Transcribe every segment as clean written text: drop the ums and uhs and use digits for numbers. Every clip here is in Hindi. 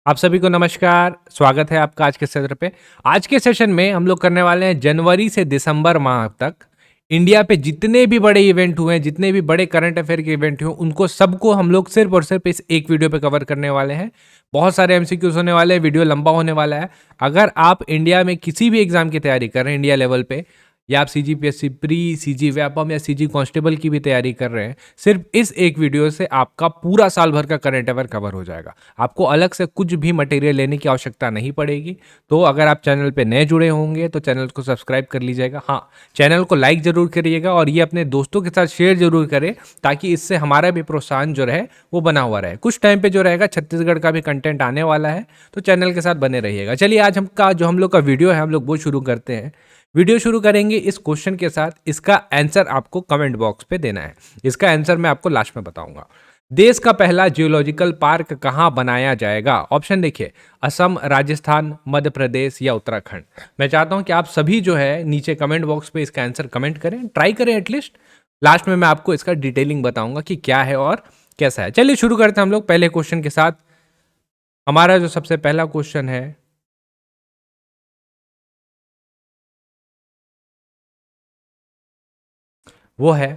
आप सभी को नमस्कार। स्वागत है आपका आज के सत्र पे। आज के सेशन में हम लोग करने वाले हैं जनवरी से दिसंबर माह तक इंडिया पे जितने भी बड़े इवेंट हुए हैं, जितने भी बड़े करंट अफेयर के इवेंट हुए, उनको सबको हम लोग सिर्फ और सिर्फ इस एक वीडियो पे कवर करने वाले हैं। बहुत सारे एमसीक्यूज होने वाले हैं, वीडियो लंबा होने वाला है। अगर आप इंडिया में किसी भी एग्जाम की तैयारी कर रहे हैं इंडिया लेवल पे, या आप सीजीपीएससी प्री, सीजी व्यापम या सीजी कांस्टेबल की भी तैयारी कर रहे हैं, सिर्फ इस एक वीडियो से आपका पूरा साल भर का करंट अफेयर कवर हो जाएगा। आपको अलग से कुछ भी मटेरियल लेने की आवश्यकता नहीं पड़ेगी। तो अगर आप चैनल पे नए जुड़े होंगे तो चैनल को सब्सक्राइब कर लीजिएगा। हाँ, चैनल को लाइक जरूर करिएगा और ये अपने दोस्तों के साथ शेयर जरूर करें, ताकि इससे हमारा भी प्रोत्साहन जो रहे वो बना हुआ रहे। कुछ टाइम पे जो रहेगा छत्तीसगढ़ का भी कंटेंट आने वाला है, तो चैनल के साथ बने रहिएगा। चलिए आज हम लोग का वीडियो है, हम लोग वो शुरू करते हैं। वीडियो शुरू करेंगे इस क्वेश्चन के साथ। इसका आंसर आपको कमेंट बॉक्स पे देना है। इसका आंसर मैं आपको लास्ट में बताऊंगा। देश का पहला जियोलॉजिकल पार्क कहां बनाया जाएगा? ऑप्शन देखिए, असम, राजस्थान, मध्य प्रदेश या उत्तराखंड। मैं चाहता हूं कि आप सभी जो है नीचे कमेंट बॉक्स पे इसका आंसर कमेंट करें, ट्राई करें एटलीस्ट। लास्ट में मैं आपको इसका डिटेलिंग बताऊंगा कि क्या है और कैसा है। चलिए शुरू करते हैं हम लोग पहले क्वेश्चन के साथ। हमारा जो सबसे पहला क्वेश्चन है वो है,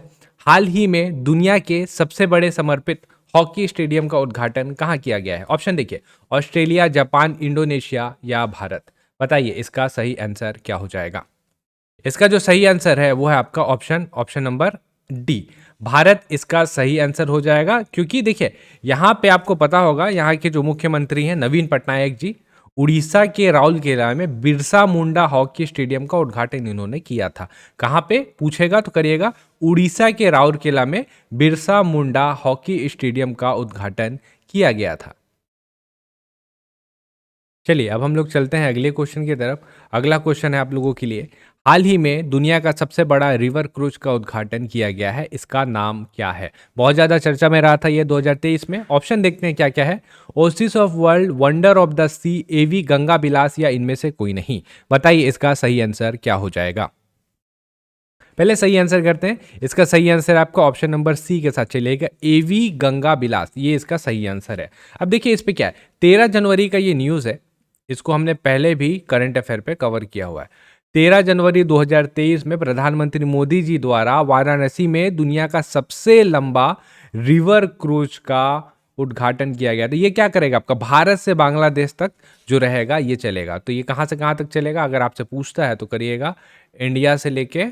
हाल ही में दुनिया के सबसे बड़े समर्पित हॉकी स्टेडियम का उद्घाटन कहाँ किया गया है? ऑप्शन देखिए, ऑस्ट्रेलिया, जापान, इंडोनेशिया या भारत। बताइए इसका सही आंसर क्या हो जाएगा? इसका जो सही आंसर है वो है आपका ऑप्शन नंबर डी, भारत इसका सही आंसर हो जाएगा। क्योंकि देखिए यहाँ पे आपको पता होगा, यहाँ के जो मुख्यमंत्री हैं नवीन पटनायक जी, उड़ीसा के राउरकेला में बिरसा मुंडा हॉकी स्टेडियम का उद्घाटन इन्होंने किया था। कहाँ पे पूछेगा तो करिएगा, उड़ीसा के राउरकेला में बिरसा मुंडा हॉकी स्टेडियम का उद्घाटन किया गया था। चलिए अब हम लोग चलते हैं अगले क्वेश्चन की तरफ। अगला क्वेश्चन है आप लोगों के लिए, हाल ही में दुनिया का सबसे बड़ा रिवर क्रूज का उद्घाटन किया गया है, इसका नाम क्या है? बहुत ज़्यादा चर्चा में रहा था ये 2023 में। ऑप्शन देखते हैं क्या क्या है। Oasis of world, wonder of the sea, AV Ganga Vilas या इनमें से कोई नहीं। बताइए इसका सही आंसर क्या हो जाएगा? पहले सही आंसर करते हैं। इसका सही आंसर आपका ऑप्शन नंबर सी के साथ चलेगा, एवी गंगा बिलास, ये इसका सही आंसर है। अब देखिए इस पे क्या है, 13 जनवरी का ये न्यूज़ है। इसको हमने पहले भी करंट अफेयर पे कवर किया हुआ है। 13 जनवरी 2023 में प्रधानमंत्री मोदी जी द्वारा वाराणसी में दुनिया का सबसे लंबा रिवर क्रूज का उद्घाटन किया गया। तो ये क्या करेगा, आपका भारत से बांग्लादेश तक जो रहेगा ये चलेगा। तो ये कहाँ से कहाँ तक चलेगा अगर आपसे पूछता है तो करिएगा, इंडिया से लेके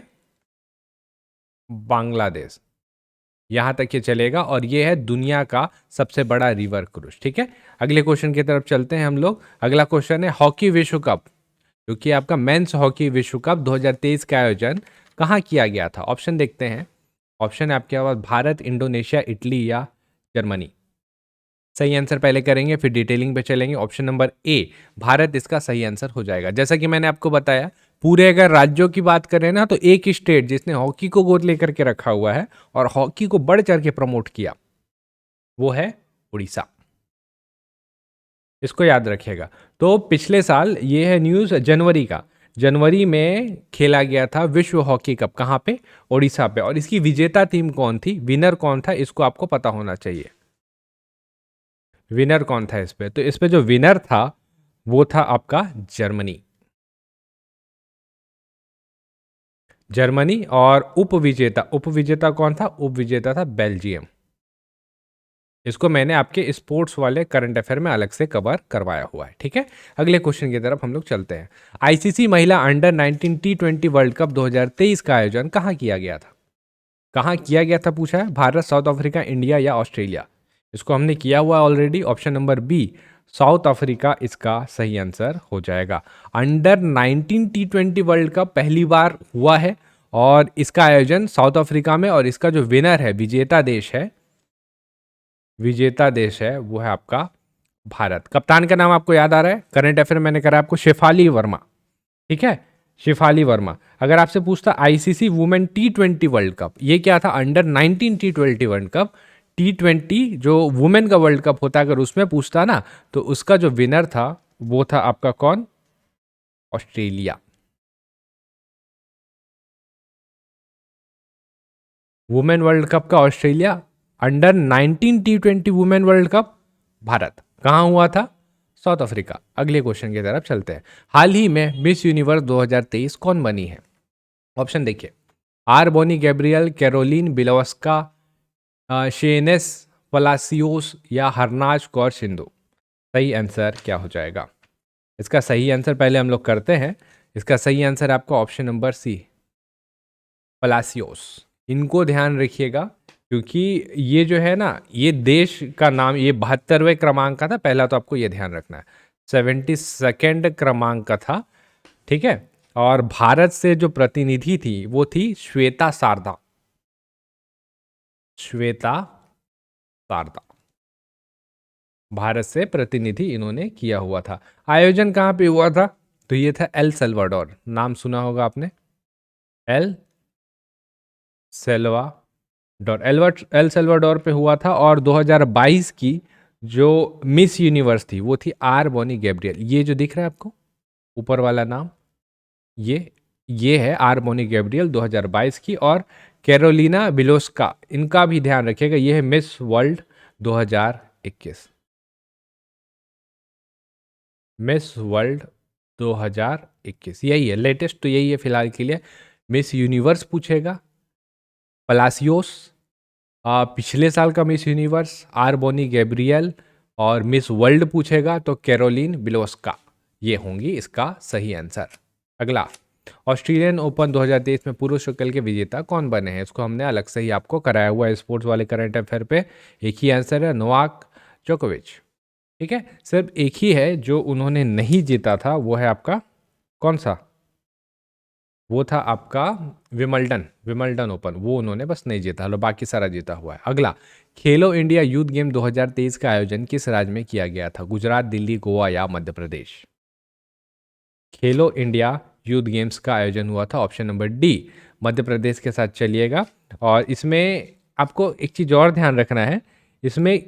बांग्लादेश, यहां तक ये चलेगा। और ये है दुनिया का सबसे बड़ा रिवर क्रूज। ठीक है, अगले क्वेश्चन की तरफ चलते हैं हम लोग। अगला क्वेश्चन है, हॉकी विश्व कप, जो कि आपका मेंस हॉकी विश्व कप 2023 का आयोजन कहाँ किया गया था? ऑप्शन देखते हैं। ऑप्शन है आपके पास भारत, इंडोनेशिया, इटली या जर्मनी। सही आंसर पहले करेंगे फिर डिटेलिंग पे चलेंगे। ऑप्शन नंबर ए, भारत इसका सही आंसर हो जाएगा। जैसा कि मैंने आपको बताया, पूरे अगर राज्यों की बात करें ना, तो एक स्टेट जिसने हॉकी को गोद लेकर के रखा हुआ है और हॉकी को बढ़ चढ़ के प्रमोट किया, वो है उड़ीसा। इसको याद रखिएगा। तो पिछले साल, ये है न्यूज़ जनवरी का, जनवरी में खेला गया था विश्व हॉकी कप। कहाँ पे? उड़ीसा पे। और इसकी विजेता टीम कौन थी, विनर कौन था, इसको आपको पता होना चाहिए। विनर कौन था इस पे? तो इस पे जो विनर था वो था आपका जर्मनी। जर्मनी। और उपविजेता, उपविजेता कौन था? उपविजेता था बेल्जियम। इसको मैंने आपके स्पोर्ट्स वाले करंट अफेयर में अलग से कवर करवाया हुआ है। ठीक है, अगले क्वेश्चन की तरफ हम लोग चलते हैं। आईसीसी महिला अंडर 19 T20 वर्ल्ड कप 2023 का आयोजन कहाँ किया गया था? कहाँ किया गया था पूछा है। भारत, साउथ अफ्रीका, इंडिया या ऑस्ट्रेलिया। इसको हमने किया हुआ already. Option number B, South Africa इसका सही आंसर हो जाएगा। अंडर 19 T20 वर्ल्ड कप पहली बार हुआ है और इसका आयोजन साउथ अफ्रीका में, और इसका जो विनर है, विजेता देश है, विजेता देश है वो है आपका भारत। कप्तान का नाम आपको याद आ रहा है, करंट अफेयर मैंने करा आपको, शेफाली वर्मा। ठीक है, शेफाली वर्मा। अगर आपसे पूछता ICC women T20 world cup, ये क्या था? Under 19 T20 world cup. T20 जो वुमेन का वर्ल्ड कप होता है, अगर उसमें पूछता ना, तो उसका जो विनर था वो था आपका कौन? ऑस्ट्रेलिया। वुमेन वर्ल्ड कप का Australia, under 19 T20 women world cup Bharat. कहाँ हुआ था? South Africa. अगले क्वेश्चन की तरफ चलते हैं। हाल ही में मिस यूनिवर्स 2023 कौन बनी है? ऑप्शन देखिए, are bony Gabriel, Karolina Bielawska, Sheynnis Palacios या हरनाज कौर सिंधु। सही आंसर क्या हो जाएगा? इसका सही आंसर पहले हम लोग करते हैं। इसका सही आंसर आपका ऑप्शन नंबर सी, पलासियोस। इनको ध्यान रखिएगा क्योंकि ये जो है ना, ये देश का नाम, ये 72वें क्रमांक का था पहला, तो आपको ये ध्यान रखना है। 72nd क्रमांक का था, ठीक है। और भारत से जो प्रतिनिधि थी वो थी श्वेता शारदा, श्वेता शारदा। भारत से प्रतिनिधि इन्होंने किया हुआ था। आयोजन कहाँ पे हुआ था? तो ये था एल सल्वाडोर। नाम सुना होगा आपने, एल सेल्वाडोर। एल सल्वाडोर पे हुआ था। और 2022 की जो मिस यूनिवर्स थी वो थी आर बोनी गैब्रियल। ये जो दिख रहा है आपको ऊपर वाला नाम, ये है आर बोनी गैब्रियल 2022 की। और कैरोलिना बिलोस्का, इनका भी ध्यान रखिएगा, ये है मिस वर्ल्ड 2021, मिस वर्ल्ड 2021 यही है लेटेस्ट, तो यही है फिलहाल के लिए। मिस यूनिवर्स पूछेगा पलासियोस, पिछले साल का मिस यूनिवर्स आर बोनी गैब्रियल, और मिस वर्ल्ड पूछेगा तो कैरोलिन बिलोस्का। ये होंगी इसका सही आंसर। अगला, ऑस्ट्रेलियन ओपन 2023 में पुरुष एकल के विजेता कौन बने हैं? इसको हमने अलग से ही आपको कराया हुआ है स्पोर्ट्स वाले करंट अफेयर पे। एक ही आंसर है, नोवाक जोकोविच। ठीक है, सिर्फ एक ही है जो उन्होंने नहीं जीता था, वो है आपका कौन सा? वो था आपका विमल्डन ओपन, वो उन्होंने बस नहीं जीता, लो बाकी सारा जीता हुआ है। अगला, खेलो इंडिया यूथ गेम 2023 का आयोजन किस राज्य में किया गया था? गुजरात, दिल्ली, गोवा या मध्य प्रदेश? खेलो इंडिया यूथ गेम्स का आयोजन हुआ था option number D, Madhya Pradesh के साथ चलिएगा। और इसमें आपको एक चीज़ और ध्यान रखना है, इसमें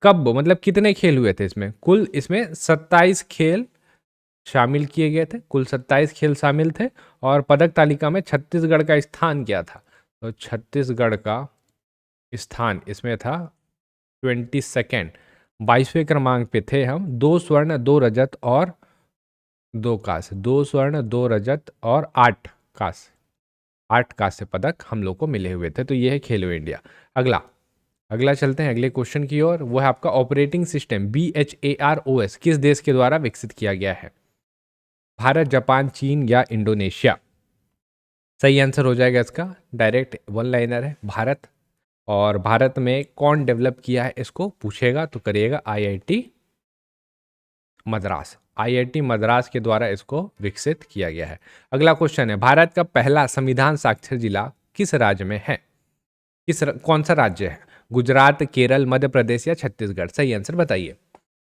कब, मतलब कितने खेल हुए थे इसमें? कुल इसमें 27 खेल शामिल किए गए थे, कुल 27 खेल शामिल थे। और पदक तालिका में छत्तीसगढ़ का स्थान क्या था? तो छत्तीसगढ़ का स्थान इसमें था 22nd, 22वें क्रमांक पे थे हम। 2 स्वर्ण, 2 रजत और 2 कांस्य, 2 स्वर्ण, 2 रजत और 8 कांस्य, 8 कांस्य पदक हम लोग को मिले हुए थे। तो ये है खेलो इंडिया। अगला चलते हैं अगले क्वेश्चन की ओर। वो है आपका ऑपरेटिंग सिस्टम BHAROS किस देश के द्वारा विकसित किया गया है? भारत, जापान, चीन या इंडोनेशिया? सही आंसर हो जाएगा इसका, डायरेक्ट वन लाइनर है, भारत। और भारत में कौन डेवलप किया है इसको पूछेगा तो करिएगा IIT मद्रास। IIT मद्रास के द्वारा इसको विकसित किया गया है। अगला क्वेश्चन है, भारत का पहला संविधान साक्षर जिला किस राज्य में है? कौन सा राज्य है? गुजरात, केरल, मध्य प्रदेश या छत्तीसगढ़? सही आंसर बताइए।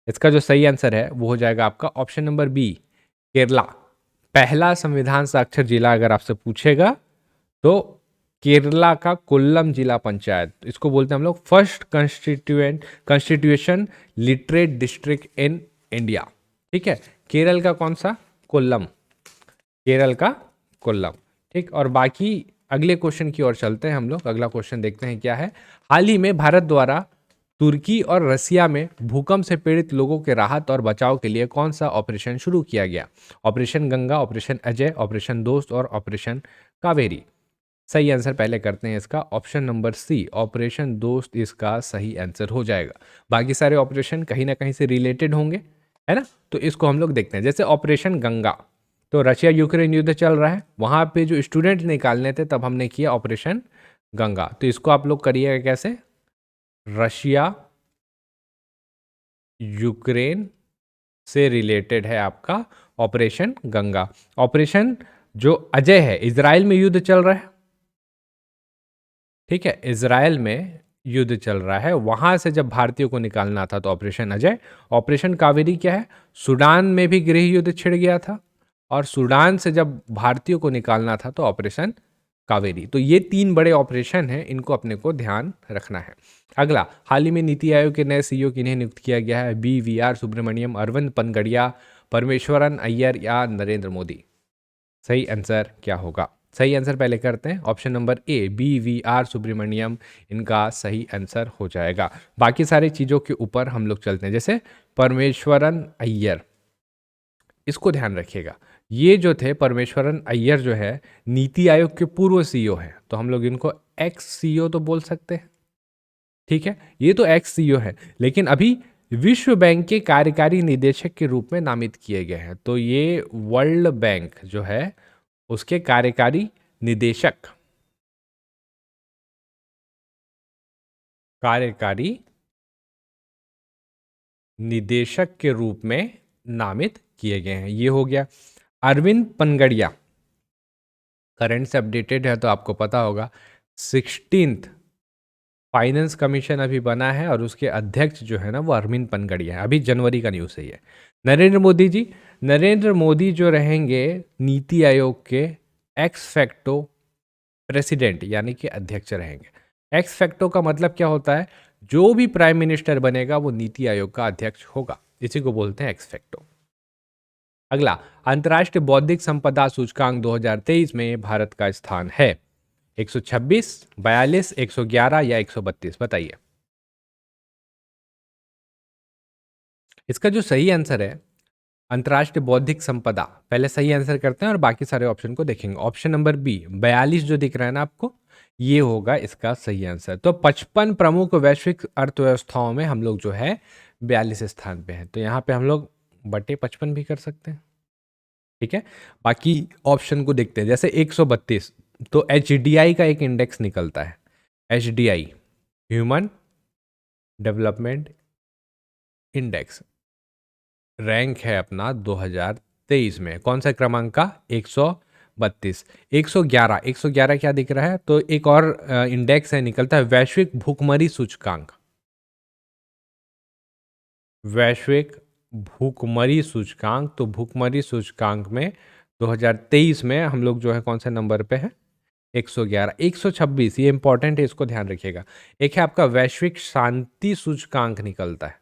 इसका जो सही आंसर है वो हो जाएगा आपका ऑप्शन नंबर बी, केरला। पहला संविधान साक्षर जिला अगर आपसे पूछेगा तो केरला का कोल्लम जिला पंचायत, इसको बोलते हैं हम लोग first constitution literate district in India. ठीक है, केरल का कौन सा? कोल्लम, केरल का कोल्लम। ठीक, और बाकी अगले क्वेश्चन की ओर चलते हैं हम लोग। अगला क्वेश्चन देखते हैं क्या है। हाल ही में भारत द्वारा तुर्की और रसिया में भूकंप से पीड़ित लोगों के राहत और बचाव के लिए कौन सा ऑपरेशन शुरू किया गया? Operation Ganga, operation Ajay, operation दोस्त और ऑपरेशन कावेरी? सही आंसर पहले करते हैं इसका, ऑप्शन नंबर सी, ऑपरेशन दोस्त इसका सही आंसर हो जाएगा। बाकी सारे ऑपरेशन कहीं ना कहीं से रिलेटेड होंगे, है ना? तो इसको हम लोग देखते हैं। जैसे ऑपरेशन गंगा, तो रशिया यूक्रेन युद्ध चल रहा है, वहां पे जो स्टूडेंट निकालने थे तब हमने किया ऑपरेशन गंगा। तो इसको आप लोग करिएगा कैसे, रशिया यूक्रेन से रिलेटेड है आपका ऑपरेशन गंगा। ऑपरेशन जो अजय है, इजराइल में युद्ध चल रहा है, ठीक है, इजराइल में युद्ध चल रहा है, वहां से जब भारतीयों को निकालना था तो ऑपरेशन अजय। ऑपरेशन कावेरी क्या है? सूडान में भी गृह युद्ध छिड़ गया था, और सूडान से जब भारतीयों को निकालना था तो ऑपरेशन कावेरी। तो ये 3 बड़े ऑपरेशन हैं, इनको अपने को ध्यान रखना है। अगला, हाल ही में नीति आयोग के नए CEO किन्हें नियुक्त किया गया है? BVR सुब्रमण्यम, अरविंद पनगड़िया, परमेश्वरन अय्यर या नरेंद्र मोदी? सही आंसर क्या होगा? सही आंसर पहले करते हैं। Option number A BVR Subrahmanyam इनका सही आंसर हो जाएगा। बाकी सारी चीज़ों के ऊपर हम लोग चलते हैं, जैसे परमेश्वरन अय्यर, इसको ध्यान रखिएगा। ये जो थे परमेश्वरन अय्यर जो है नीति आयोग के पूर्व CEO हैं, तो हम लोग इनको एक्स CEO तो बोल सकते हैं। ठीक है, ये तो एक्स CEO है, लेकिन अभी विश्व बैंक के कार्यकारी निदेशक के रूप में नामित किए गए हैं। तो ये वर्ल्ड बैंक जो है उसके कार्यकारी निदेशक, कार्यकारी निदेशक के रूप में नामित किए गए हैं। ये हो गया। अरविंद पनगड़िया, करंट से अपडेटेड है तो आपको पता होगा, 16th फाइनेंस कमीशन अभी बना है और उसके अध्यक्ष जो है ना वो अरविंद पनगड़िया है। अभी जनवरी का न्यूज़ है ये। नरेंद्र मोदी जी, नरेंद्र मोदी जो रहेंगे नीति आयोग के एक्स फैक्टो प्रेसिडेंट यानी कि अध्यक्ष रहेंगे। एक्स फैक्टो का मतलब क्या होता है? जो भी प्राइम मिनिस्टर बनेगा वो नीति आयोग का अध्यक्ष होगा, इसी को बोलते हैं एक्स फैक्टो। अगला, अंतर्राष्ट्रीय बौद्धिक संपदा सूचकांक 2023 में भारत का स्थान है 126, 42, 111 या 132? बताइए। इसका जो सही आंसर है अंतर्राष्ट्रीय बौद्धिक संपदा, पहले सही आंसर करते हैं और बाकी सारे ऑप्शन को देखेंगे। ऑप्शन नंबर बी 42 जो दिख रहा है ना आपको, ये होगा इसका सही आंसर। तो 55 प्रमुख वैश्विक अर्थव्यवस्थाओं में हम लोग जो है 42 स्थान पे हैं, तो यहाँ पे हम लोग बटे 55 भी कर सकते हैं। ठीक है, बाकी ऑप्शन को देखते हैं। जैसे 132, तो HDI का एक इंडेक्स निकलता है, HDI human development index, rank है अपना 2023 में कौन सा क्रमांक का? 132। 111, 111 क्या दिख रहा है? तो एक और इंडेक्स है निकलता है, वैश्विक भूखमरी सूचकांक, वैश्विक भूखमरी सूचकांक। तो भूखमरी सूचकांक में 2023 में हम लोग जो है कौन से नंबर पे है? 111। 126 ये इंपॉर्टेंट है, इसको ध्यान रखिएगा। एक है आपका वैश्विक शांति सूचकांक निकलता है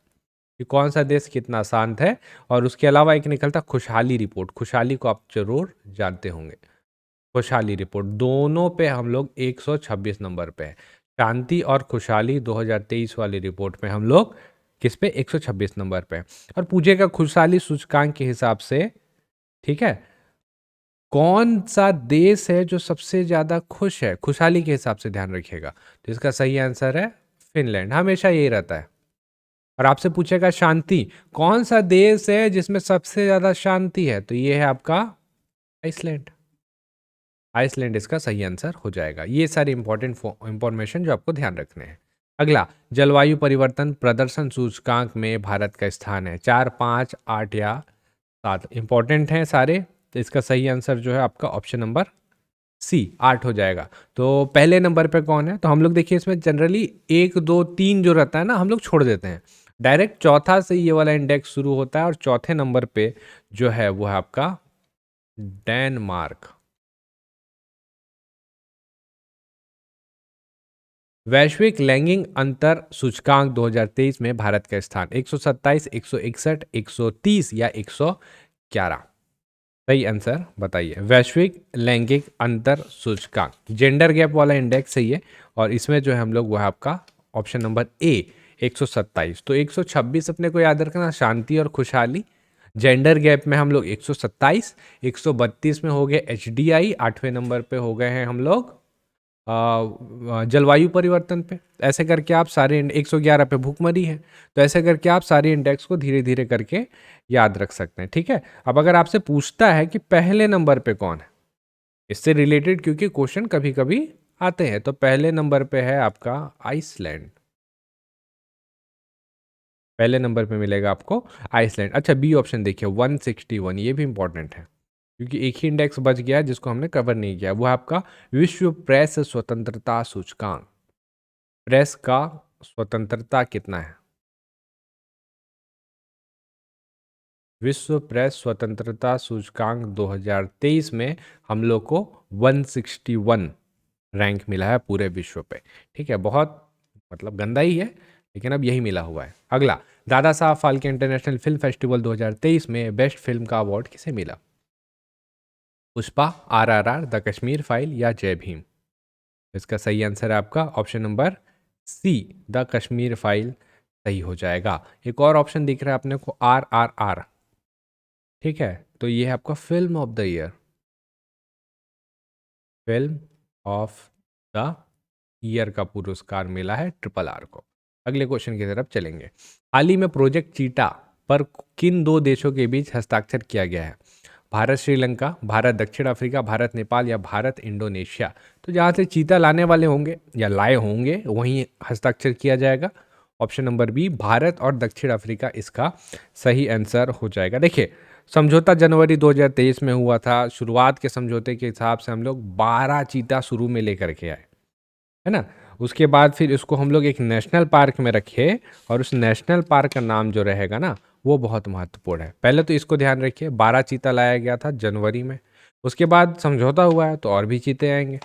कि कौन सा देश कितना शांत है, और उसके अलावा एक निकलता खुशहाली रिपोर्ट। खुशहाली को आप जरूर जानते होंगे, खुशहाली रिपोर्ट। दोनों पे हम लोग 126 नंबर पे हैं। शांति और खुशहाली 2023 वाली रिपोर्ट में हम लोग किस पे? 126 नंबर पे। और पूछेगा खुशहाली सूचकांक के हिसाब से, ठीक है, कौन सा देश है जो सबसे ज्यादा खुश है खुशहाली के हिसाब से, ध्यान रखिएगा। तो इसका सही आंसर है फिनलैंड, हमेशा यही रहता है। और आपसे पूछेगा शांति, कौन सा देश है जिसमें सबसे ज्यादा शांति है? तो ये है आपका आइसलैंड। आइसलैंड इसका सही आंसर हो जाएगा। ये सारी इंपॉर्टेंट इंफॉर्मेशन जो आपको ध्यान रखने हैं। अगला, जलवायु परिवर्तन प्रदर्शन सूचकांक में भारत का स्थान है 4, 5, 8 या 7? इंपॉर्टेंट हैं सारे, तो इसका सही आंसर जो है आपका ऑप्शन नंबर सी 8 हो जाएगा। तो पहले नंबर पे कौन है? तो हम लोग देखिए इसमें जनरली 1, 2, 3 जो रहता है ना हम लोग छोड़ देते हैं, डायरेक्ट चौथा से ये वाला इंडेक्स शुरू होता है, और चौथे नंबर पे जो है वो है आपका डेनमार्क। वैश्विक लैंगिक अंतर सूचकांक 2023 में भारत का स्थान 127, 161, 130 या 111? सही आंसर बताइए। वैश्विक लैंगिक अंतर सूचकांक जेंडर गैप वाला इंडेक्स है ये, और इसमें जो है हम लोग वो है आपका ऑप्शन नंबर ए 127। तो 126 अपने को याद रखना, शांति और खुशहाली। जेंडर गैप में हम लोग 127, 132 में हो गए HDI, 8वें नंबर पे हो गए हैं हम लोग जलवायु परिवर्तन पे। ऐसे करके आप सारे 111 पे भूखमरी है, तो ऐसे करके आप सारे इंडेक्स को धीरे धीरे करके याद रख सकते हैं। ठीक है, अब अगर आपसे पूछता है कि पहले नंबर पे कौन है, इससे रिलेटेड क्योंकि क्वेश्चन कभी कभी आते हैं, तो पहले नंबर पे है आपका आइसलैंड। पहले नंबर पे मिलेगा आपको आइसलैंड। अच्छा, बी ऑप्शन देखिए 161, ये भी इंपॉर्टेंट है क्योंकि एक ही इंडेक्स बच गया जिसको हमने कवर नहीं किया, वो है आपका विश्व प्रेस स्वतंत्रता सूचकांक। प्रेस का स्वतंत्रता कितना है? विश्व प्रेस स्वतंत्रता सूचकांक 2023 में हम लोग को 161 रैंक मिला है पूरे विश्व पे। ठीक है, बहुत मतलब गंदा ही है, लेकिन अब यही मिला हुआ है। अगला, Dada Saheb Phalke international film festival 2023 में बेस्ट फिल्म का अवार्ड किसे मिला? पुष्पा, आरआरआर, द कश्मीर फाइल या जय भीम। इसका सही आंसर है आपका option number C, the Kashmir file सही हो जाएगा। एक और ऑप्शन दिख रहा है अपने को, आरआरआर। ठीक है, तो ये है आपका film of the year, film of the year का पुरस्कार मिला है ट्रिपल आर को। अगले क्वेश्चन की तरफ चलेंगे। हाल ही में प्रोजेक्ट चीटा पर किन दो देशों के बीच हस्ताक्षर किया गया है? भारत श्रीलंका, भारत दक्षिण अफ्रीका, भारत नेपाल या भारत इंडोनेशिया। तो जहाँ से चीता लाने वाले होंगे या लाए होंगे वहीं हस्ताक्षर किया जाएगा। ऑप्शन नंबर बी, भारत और दक्षिण अफ्रीका इसका सही आंसर हो जाएगा। देखिए, समझौता जनवरी 2023 में हुआ था। शुरुआत के समझौते के हिसाब से हम लोग 12 चीता शुरू में लेकर के आए, है ना। उसके बाद फिर इसको हम लोग एक नेशनल पार्क में रखे और उस नेशनल पार्क का नाम जो रहेगा ना वो बहुत महत्वपूर्ण है। पहले तो इसको ध्यान रखिए, 12 चीता लाया गया था जनवरी में। उसके बाद समझौता हुआ है तो और भी चीते आएंगे।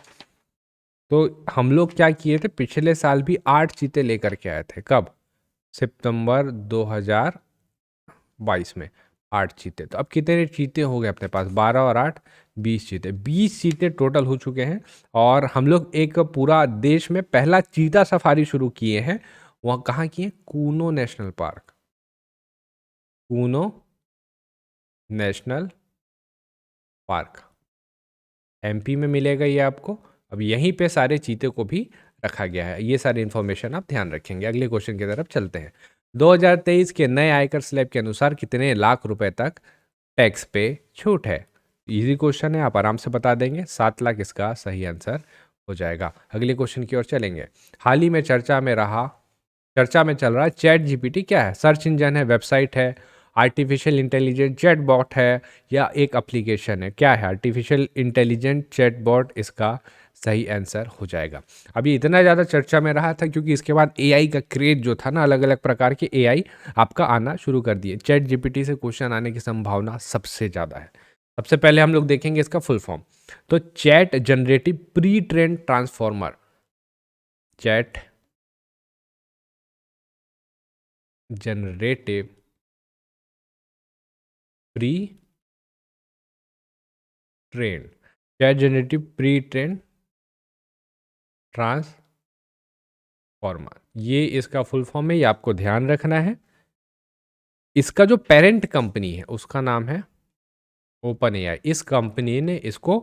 तो हम लोग क्या किए थे, पिछले साल भी 8 चीते लेकर के आए थे। कब? सितंबर 2022 में 8 चीते। तो अब कितने चीते हो गए अपने पास? 12 और 8, 20 चीते। 20 चीते टोटल हो चुके हैं। और हम लोग एक पूरा देश में पहला चीता सफारी शुरू किए हैं। वहाँ कहाँ किए? Kuno national park, Kuno national park MP में मिलेगा ये आपको। अब यहीं पे सारे चीते को भी रखा गया है। ये सारी इन्फॉर्मेशन आप ध्यान रखेंगे। अगले क्वेश्चन की तरफ चलते हैं। 2023 के नए आयकर स्लैब के अनुसार कितने लाख रुपए तक टैक्स पे छूट है? इजी क्वेश्चन है, आप आराम से बता देंगे। 7 लाख इसका सही आंसर हो जाएगा। अगले क्वेश्चन की ओर चलेंगे। हाल ही में चर्चा में चल रहा है चैट जीपीटी क्या है? सर्च इंजन है, वेबसाइट है, आर्टिफिशियल इंटेलिजेंट चैटबॉट है या एक एप्लीकेशन है? क्या है? आर्टिफिशियल इंटेलिजेंट चैटबॉट इसका सही आंसर हो जाएगा। अभी इतना ज़्यादा चर्चा में रहा था क्योंकि इसके बाद एआई का क्रेज जो था ना, अलग अलग प्रकार के एआई आपका आना शुरू कर दिए। चैट जीपीटी से क्वेश्चन आने की संभावना सबसे ज़्यादा है। सबसे पहले हम लोग देखेंगे इसका फुल फॉर्म। तो chat generative pre train transformer, chat generative pre train, chat generative pre train transformer, ये इसका फुल फॉर्म है, ये आपको ध्यान रखना है। इसका जो पेरेंट कंपनी है उसका नाम है ओपन एआई। इस कंपनी ने इसको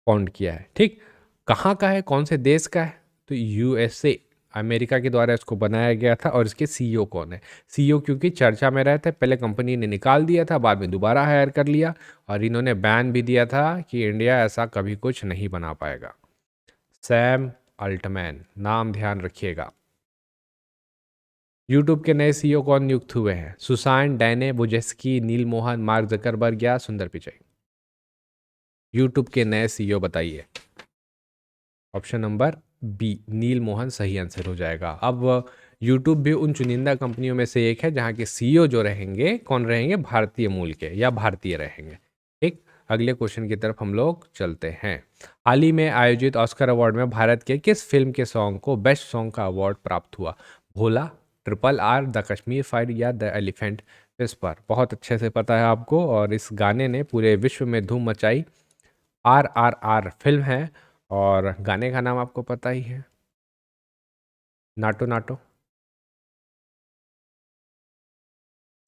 फाउंड किया है। ठीक, कहाँ का है, कौन से देश का है? तो यूएसए, अमेरिका के द्वारा इसको बनाया गया था। और इसके सीईओ कौन है? सीईओ क्योंकि चर्चा में रहे थे, पहले कंपनी ने निकाल दिया था, बाद में दोबारा हायर कर लिया और इन्होंने बैन भी दिया था कि इंडिया ऐसा कभी कुछ नहीं बना पाएगा। सैम अल्टमैन, नाम ध्यान रखिएगा। यूट्यूब के नए सीईओ कौन नियुक्त हुए हैं? सुसान डैने, बुजेस्की, नील मोहन, मार्क जकरबर्ग या सुंदर पिचाई? यूट्यूब के नए सीईओ बताइए। ऑप्शन नंबर बी, नील मोहन सही आंसर हो जाएगा। अब यूट्यूब भी उन चुनिंदा कंपनियों में से एक है जहां के सीईओ जो रहेंगे कौन रहेंगे? भारतीय मूल के या भारतीय रहेंगे। ठीक, अगले क्वेश्चन की तरफ हम लोग चलते हैं। हाल ही में आयोजित ऑस्कर अवार्ड में भारत के किस फिल्म के सॉन्ग को बेस्ट सॉन्ग का अवार्ड प्राप्त हुआ? Bhola, triple R, the Kashmir file या द एलिफेंट विस्पर? बहुत अच्छे से पता है आपको और इस गाने ने पूरे विश्व में धूम मचाई। आर फिल्म है और गाने का नाम आपको पता ही है, नाटो नाटो।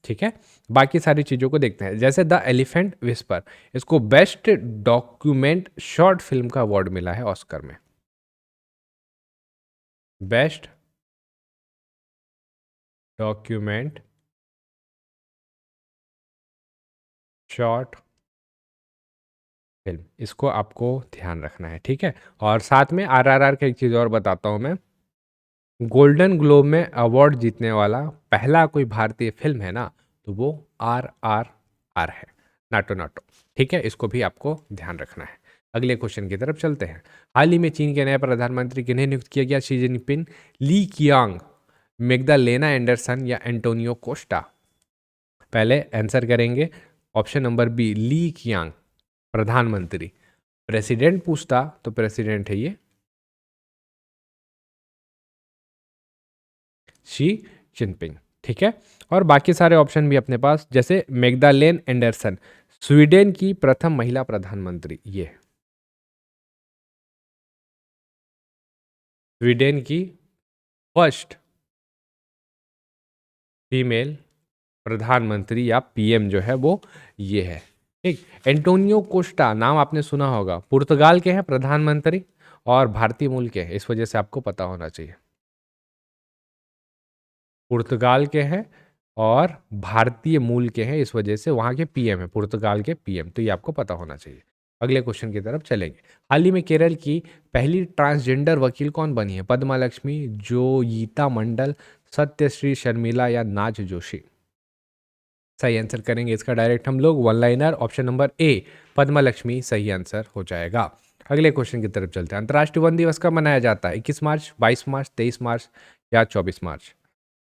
ठीक है, बाकी सारी चीज़ों को देखते हैं। जैसे द एलिफेंट विस्पर, इसको बेस्ट डॉक्यूमेंट शॉर्ट फिल्म का अवार्ड मिला है ऑस्कर में। बेस्ट डॉक्यूमेंट शॉर्ट फिल्म, इसको आपको ध्यान रखना है। ठीक है, और साथ में आरआरआर का एक चीज़ और बताता हूँ मैं। गोल्डन ग्लोब में अवार्ड जीतने वाला पहला कोई भारतीय फिल्म है ना, तो वो आर है, नाटो नाटो। ठीक है, इसको भी आपको ध्यान रखना है। अगले क्वेश्चन की तरफ चलते हैं। हाल ही में चीन के नए प्रधानमंत्री किन्हें नियुक्त किया गया? शी जिनपिंग, ली कियांग, मेगदालेना एंडरसन या एंटोनियो कोस्टा? पहले आंसर करेंगे ऑप्शन नंबर बी, ली कियांग प्रधानमंत्री। प्रेसिडेंट पूछता तो प्रेसिडेंट है ये शी जिनपिंग। ठीक है, और बाकी सारे ऑप्शन भी अपने पास, जैसे मेगदालेन एंडरसन स्वीडन की प्रथम महिला प्रधानमंत्री ये है। स्वीडन की फर्स्ट फीमेल प्रधानमंत्री या पीएम जो है वो ये है। ठीक, एंटोनियो कोस्टा नाम आपने सुना होगा, पुर्तगाल के हैं प्रधानमंत्री और भारतीय मूल के हैं, इस वजह से आपको पता होना चाहिए। पुर्तगाल के हैं और भारतीय मूल के हैं, इस वजह से वहाँ के पीएम है, पुर्तगाल के पीएम, तो ये आपको पता होना चाहिए। अगले क्वेश्चन की तरफ चलेंगे। हाल ही में केरल की पहली ट्रांसजेंडर वकील कौन बनी है? पद्मा लक्ष्मी, जोयिता मंडल, सत्यश्री शर्मिला या नाज जोशी? सही आंसर करेंगे इसका डायरेक्ट हम लोग, वन लाइनर, ऑप्शन नंबर ए पद्मा लक्ष्मी सही आंसर हो जाएगा। अगले क्वेश्चन की तरफ चलते हैं। अंतर्राष्ट्रीय वन दिवस कब मनाया जाता है? 21 मार्च, 22 मार्च, 23 मार्च या 24 मार्च?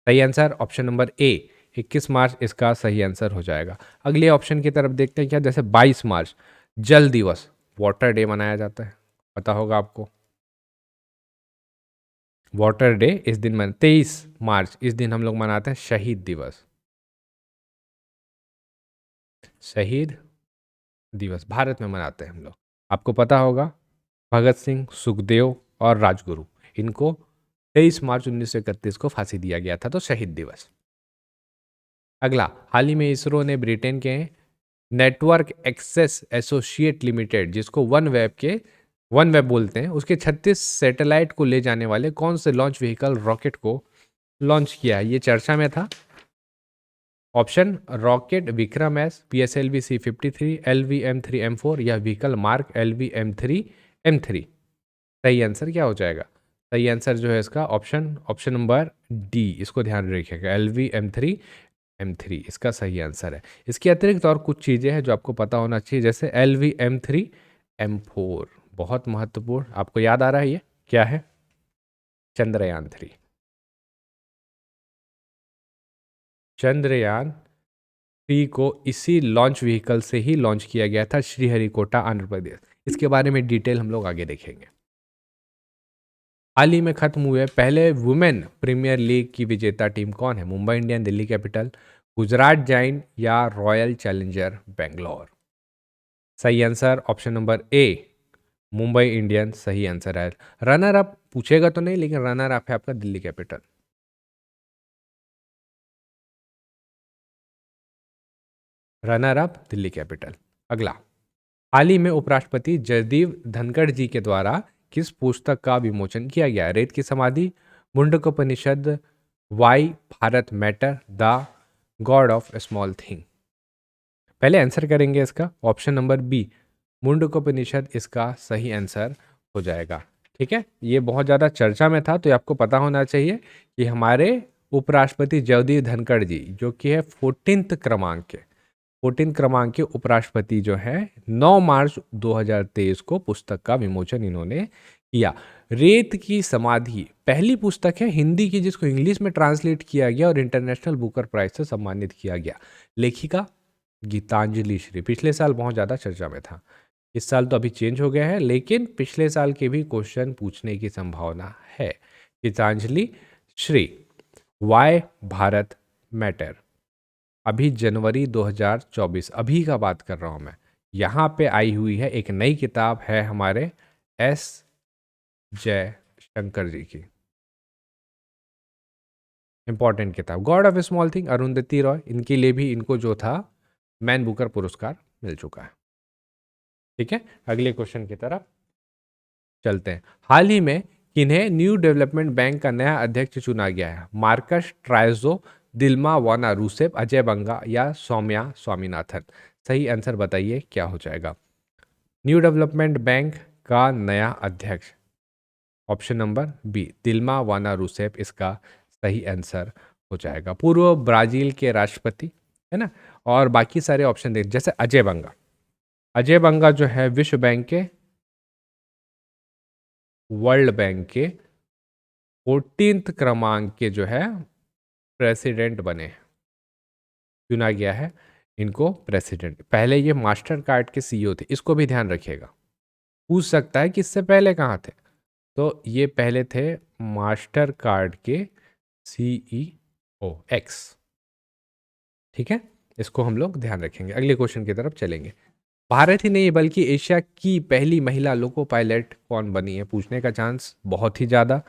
सही आंसर ऑप्शन नंबर ए 21 मार्च इसका सही आंसर हो जाएगा। अगले ऑप्शन की तरफ देखते हैं क्या, जैसे 22 मार्च जल दिवस, वाटर डे मनाया जाता है, पता होगा आपको। वाटर डे इस दिन 23 मार्च इस दिन हम लोग मनाते हैं शहीद दिवस। शहीद दिवस भारत में मनाते हैं हम लोग, आपको पता होगा। भगत सिंह, सुखदेव और राजगुरु, इनको 23 मार्च 1931 को फांसी दिया गया था, तो शहीद दिवस। अगला, हाल ही में इसरो ने ब्रिटेन के नेटवर्क एक्सेस एसोसिएट लिमिटेड, जिसको वन वेब बोलते हैं, उसके 36 सैटेलाइट को ले जाने वाले कौन से लॉन्च व्हीकल रॉकेट को लॉन्च किया है? ये चर्चा में था। Option, rocket Vikram S, PSLV C-53, LV-M3M4 या व्हीकल मार्क LV-M3M3? सही आंसर क्या हो जाएगा? सही आंसर जो है इसका ऑप्शन नंबर डी, इसको ध्यान रखिएगा, LV-M3M3 इसका सही आंसर है। इसके अतिरिक्त और कुछ चीज़ें हैं जो आपको पता होना चाहिए, जैसे LV-M3M4 बहुत महत्वपूर्ण, आपको याद आ रहा है ये क्या है? चंद्रयान 3। चंद्रयान 3 को इसी लॉन्च व्हीकल से ही लॉन्च किया गया था, श्रीहरिकोटा आंध्र प्रदेश। इसके बारे में डिटेल हम लोग आगे देखेंगे। हाल ही में खत्म हुए पहले वुमेन प्रीमियर लीग की विजेता टीम कौन है? Mumbai Indian, Delhi capital, Gujarat giant या रॉयल चैलेंजर बेंगलोर? सही आंसर ऑप्शन नंबर ए मुंबई इंडियन सही आंसर है। रनर अप पूछेगा तो नहीं, लेकिन रनर अप है आपका Delhi capital. Runner up Delhi capital. अगला, हाल ही में उपराष्ट्रपति जगदीप धनखड़ जी के द्वारा किस पुस्तक का विमोचन किया गया? Ret ki Samadhi, Mundakopanishad, why Bharat matter, the god of small thing? पहले आंसर करेंगे इसका, ऑप्शन नंबर बी मुंडकोपनिषद इसका सही आंसर हो जाएगा। ठीक है, ये बहुत ज़्यादा चर्चा में था, तो ये आपको पता होना चाहिए कि हमारे उपराष्ट्रपति जगदीप धनखड़ जी, जो कि है 14 क्रमांक के उपराष्ट्रपति जो है, 9 मार्च 2023 को पुस्तक का विमोचन इन्होंने किया। रेत की समाधि पहली पुस्तक है हिंदी की जिसको इंग्लिश में ट्रांसलेट किया गया और इंटरनेशनल बुकर प्राइज से सम्मानित किया गया। लेखिका गीतांजलि श्री, पिछले साल बहुत ज़्यादा चर्चा में था, इस साल तो अभी चेंज हो गया है, लेकिन पिछले साल के भी क्वेश्चन पूछने की संभावना है। गीतांजलि श्री, वाई भारत मैटर, अभी जनवरी 2024 अभी का बात कर रहा हूँ मैं, यहाँ पे आई हुई है, एक नई किताब है हमारे एस जयशंकर जी की, इंपॉर्टेंट किताब, God of small thing, Arundhati Roy, इनके लिए भी इनको जो था मैन बुकर पुरस्कार मिल चुका है। ठीक है, अगले क्वेश्चन की तरफ चलते हैं। हाल ही में किन्हें न्यू डेवलपमेंट बैंक का नया अध्यक्ष चुना गया है? मार्कस ट्राइजो, दिल्मा वाना रूसेफ, अजय बंगा या सौम्या स्वामीनाथन? सही आंसर बताइए क्या हो जाएगा? न्यू डेवलपमेंट बैंक का नया अध्यक्ष, ऑप्शन नंबर बी दिल्मा वाना रूसेफ इसका सही आंसर हो जाएगा। पूर्व ब्राजील के राष्ट्रपति है ना, और बाकी सारे ऑप्शन देख, जैसे अजय बंगा, अजय बंगा जो है विश्व बैंक के, वर्ल्ड बैंक के 14 क्रमांक के जो है प्रेसिडेंट बने, चुना गया है इनको प्रेसिडेंट। पहले ये मास्टर कार्ड के CEO थे, इसको भी ध्यान रखिएगा, पूछ सकता है कि इससे पहले कहाँ थे, तो ये पहले थे मास्टर कार्ड के CEO एक्स। ठीक है, इसको हम लोग ध्यान रखेंगे। अगले क्वेश्चन की तरफ चलेंगे। भारत ही नहीं बल्कि एशिया की पहली महिला लोको पायलट कौन बनी है, पूछने का चांस बहुत ही ज़्यादा।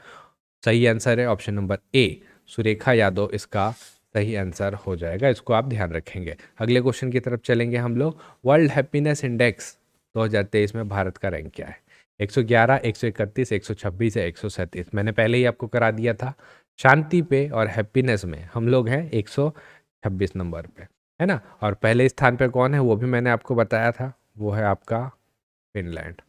सही आंसर है ऑप्शन नंबर ए, सुरेखा यादव इसका सही आंसर हो जाएगा, इसको आप ध्यान रखेंगे। अगले क्वेश्चन की तरफ चलेंगे हम लोग। वर्ल्ड हैप्पीनेस इंडेक्स 2023 में भारत का रैंक क्या है? 111, 131, 126 या 137? मैंने पहले ही आपको करा दिया था। शांति पे और हैप्पीनेस में हम लोग हैं 126 नंबर पे, है ना। और पहले स्थान पे कौन है वो भी मैंने आपको बताया था, वो है आपका Finland.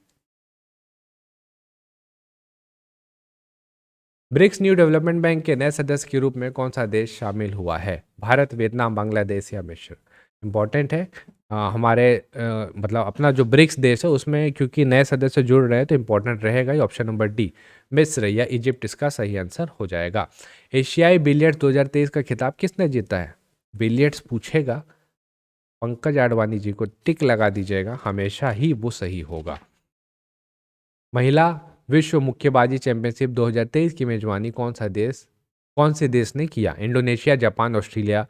BRICS New Development Bank के नए सदस्य के रूप में कौन सा देश शामिल हुआ है? भारत, वियतनाम, बांग्लादेश या मिस्र? इंपॉर्टेंट है। हमारे मतलब अपना जो ब्रिक्स देश है उसमें क्योंकि नए सदस्य जुड़ रहे हैं तो इंपॉर्टेंट रहेगा ये ऑप्शन नंबर डी, मिस्र या इजिप्ट इसका सही आंसर हो जाएगा। एशियाई बिलियर्ड्स 2023 का खिताब किसने जीता है? बिलियर्ड्स पूछेगा, पंकज आडवाणी जी को टिक लगा दीजिएगा, हमेशा ही वो सही होगा। महिला विश्व मुक्केबाजी चैंपियनशिप 2023 की मेजबानी कौन से देश ने किया? इंडोनेशिया, जापान, ऑस्ट्रेलिया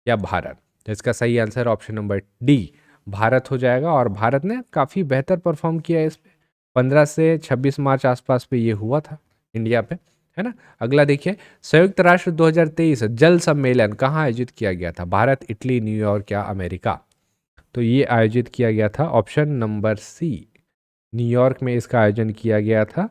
या भारत? तो इसका सही answer option number D, Bharat हो जाएगा। और भारत ने काफ़ी बेहतर परफॉर्म किया है इस पे। 15 से 26 मार्च आसपास पे ये हुआ था इंडिया पे, है ना। अगला देखिए, संयुक्त राष्ट्र 2023 जल सम्मेलन कहाँ आयोजित किया गया था? भारत, इटली, न्यूयॉर्क या अमेरिका? तो ये आयोजित किया गया था ऑप्शन नंबर सी, न्यूयॉर्क में इसका आयोजन किया गया था।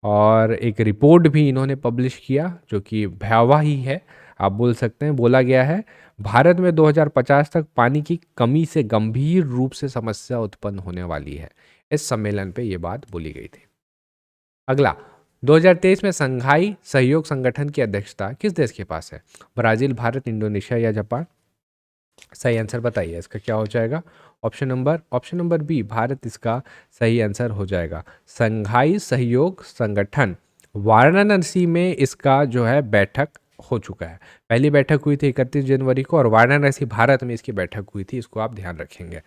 और एक रिपोर्ट भी इन्होंने पब्लिश किया जो कि भयावह ही है, आप बोल सकते हैं। बोला गया है भारत में 2050 तक पानी की कमी से गंभीर रूप से समस्या उत्पन्न होने वाली है। इस सम्मेलन पे ये बात बोली गई थी। अगला, 2023 में संघाई सहयोग संगठन की अध्यक्षता किस देश के पास है? ब्राजील, भारत, इंडोनेशिया या जापान? सही आंसर बताइए इसका क्या हो जाएगा। ऑप्शन नंबर बी, भारत इसका सही आंसर हो जाएगा। संघाई सहयोग संगठन वाराणसी में इसका जो है बैठक हो चुका है। पहली बैठक हुई थी 31 जनवरी को और वाराणसी भारत में इसकी बैठक हुई थी, इसको आप ध्यान रखेंगे।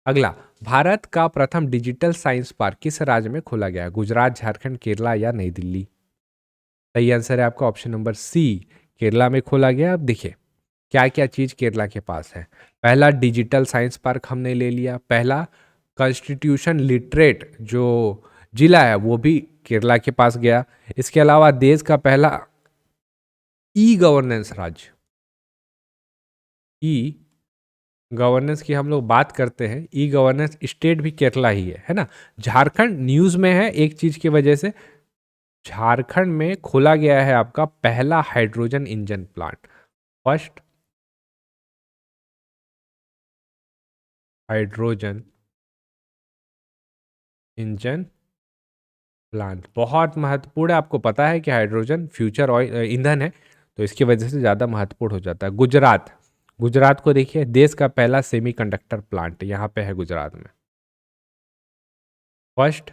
अगला, भारत का प्रथम डिजिटल साइंस पार्क किस राज्य में खोला गया है? गुजरात, झारखंड, केरला या नई दिल्ली? सही आंसर है आपका ऑप्शन नंबर सी, केरला में खोला गया। अब देखिए क्या क्या चीज़ केरला के पास है। पहला डिजिटल साइंस पार्क हमने ले लिया, पहला कॉन्स्टिट्यूशन लिटरेट जो जिला है वो भी केरला के पास गया। इसके अलावा देश का पहला ई गवर्नेंस राज्य, ई गवर्नेंस की हम लोग बात करते हैं, ई गवर्नेंस स्टेट भी केरला ही है ना। झारखंड न्यूज़ में है एक चीज़ की वजह से, झारखंड में खोला गया है आपका पहला hydrogen engine plant, first hydrogen engine plant. बहुत महत्वपूर्ण है, आपको पता है कि हाइड्रोजन फ्यूचर ऑयल ईंधन है तो इसकी वजह से ज़्यादा महत्वपूर्ण हो जाता है। गुजरात, गुजरात को देखिए, देश का पहला सेमीकंडक्टर प्लांट यहाँ पे है गुजरात में, फर्स्ट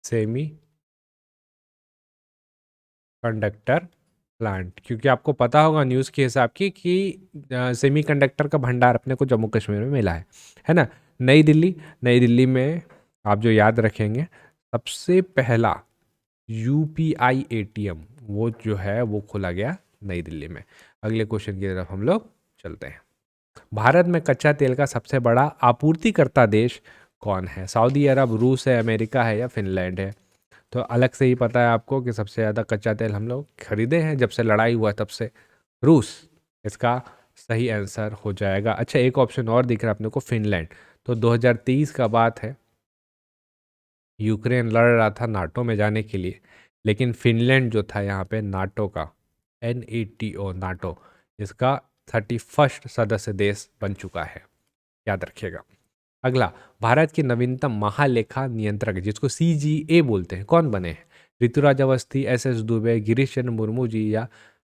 सेमी कंडक्टर प्लांट। क्योंकि आपको पता होगा न्यूज़ के हिसाब की कि सेमीकंडक्टर का भंडार अपने को जम्मू कश्मीर में मिला है ना। नई दिल्ली, नई दिल्ली में आप जो याद रखेंगे सबसे पहला यूपीआई एटीएम वो जो है वो खोला गया नई दिल्ली में। अगले क्वेश्चन की तरफ हम लोग चलते हैं। भारत में कच्चा तेल का सबसे बड़ा आपूर्तिकर्ता देश कौन है? सऊदी अरब, रूस है, अमेरिका है या फिनलैंड है? तो अलग से ही पता है आपको कि सबसे ज़्यादा कच्चा तेल हम लोग खरीदे हैं जब से लड़ाई हुआ तब से, रूस इसका सही आंसर हो जाएगा। अच्छा, एक ऑप्शन और दिख रहा है अपने को, फिनलैंड। तो 2023 का बात है, यूक्रेन लड़ रहा था नाटो में जाने के लिए, लेकिन फिनलैंड जो था यहाँ पे नाटो का, NATO नाटो, इसका 31 सदस्य देश बन चुका है, याद रखिएगा। अगला, भारत के नवीनतम महालेखा नियंत्रक जिसको CGA बोलते हैं कौन बने हैं? ऋतुराज अवस्थी, SS दुबे, गिरीश चंद्र मुर्मू जी या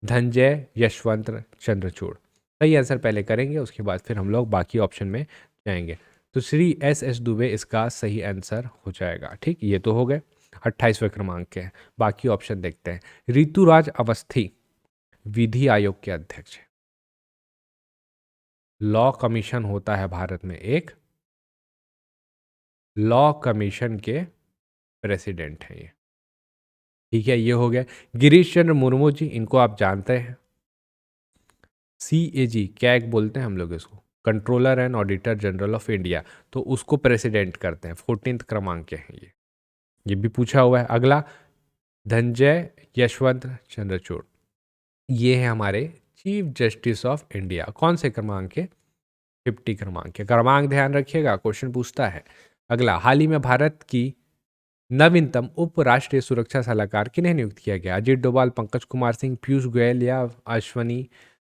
धनंजय यशवंत चंद्रचूड़? सही आंसर पहले करेंगे उसके बाद फिर हम लोग बाकी ऑप्शन में जाएंगे। तो श्री SS दुबे इसका सही आंसर हो जाएगा। ठीक, ये तो हो गए 28वें क्रमांक के हैं। बाकी ऑप्शन देखते हैं। ऋतुराज अवस्थी विधि आयोग के अध्यक्ष है, लॉ कमीशन होता है भारत में एक, लॉ कमीशन के प्रेसिडेंट हैं ये। ठीक है, ये हो गया। गिरीश चंद्र मुर्मू जी, इनको आप जानते हैं, CAG, कैग बोलते हैं हम लोग इसको, controller and auditor general of India, तो उसको प्रेसिडेंट करते हैं। 14th क्रमांक के हैं ये भी पूछा हुआ है। अगला, धनंजय यशवंत चंद्रचूड़, ये है हमारे चीफ जस्टिस ऑफ इंडिया। कौन से क्रमांक के? 50 क्रमांक के। क्रमांक ध्यान रखिएगा, क्वेश्चन पूछता है। अगला, हाल ही में भारत की नवीनतम उप राष्ट्रीय सुरक्षा सलाहकार किन्हें नियुक्त किया गया? अजीत डोभाल, पंकज कुमार सिंह, पीयूष गोयल या अश्वनी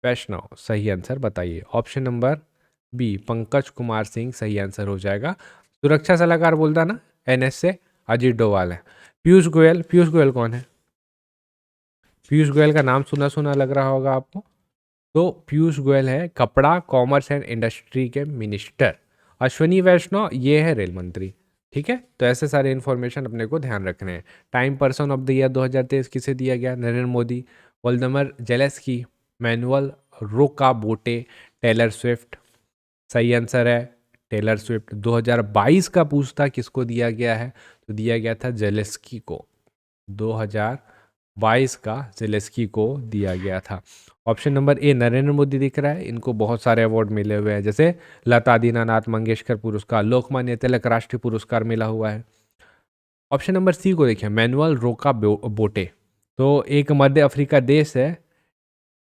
वैष्णव? सही आंसर बताइए। Option number B, Pankaj Kumar Singh सही आंसर हो जाएगा। सुरक्षा सलाहकार बोलता ना, NS से अजीत डोभाल है। पीयूष गोयल, पीयूष गोयल कौन है? पीयूष गोयल का नाम सुना सुना लग रहा होगा आपको। तो पीयूष गोयल है कपड़ा, कॉमर्स एंड इंडस्ट्री के मिनिस्टर। अश्वनी वैष्णव ये है रेल मंत्री। ठीक है, तो ऐसे सारे इन्फॉर्मेशन अपने को ध्यान रखने हैं। Time person of the year 2023 किसे दिया गया? नरेंद्र मोदी, वोल्दमर जेलेस्की, मैनुअल रोका बोटे, टेलर स्विफ्ट। सही आंसर है टेलर स्विफ्ट। 2022 का पूछता किसको दिया गया है, तो दिया गया था जेलेस्की को। 2022 का जेलेस्की को दिया गया था। ऑप्शन नंबर ए, नरेंद्र मोदी दिख रहा है, इनको बहुत सारे अवार्ड मिले हुए हैं, जैसे लता दीनानाथ मंगेशकर पुरस्कार, लोकमान्य तिलक राष्ट्रीय पुरस्कार मिला हुआ है। ऑप्शन नंबर सी को देखिए, मैनुअल रोका बोटे, तो एक मध्य अफ्रीका देश है,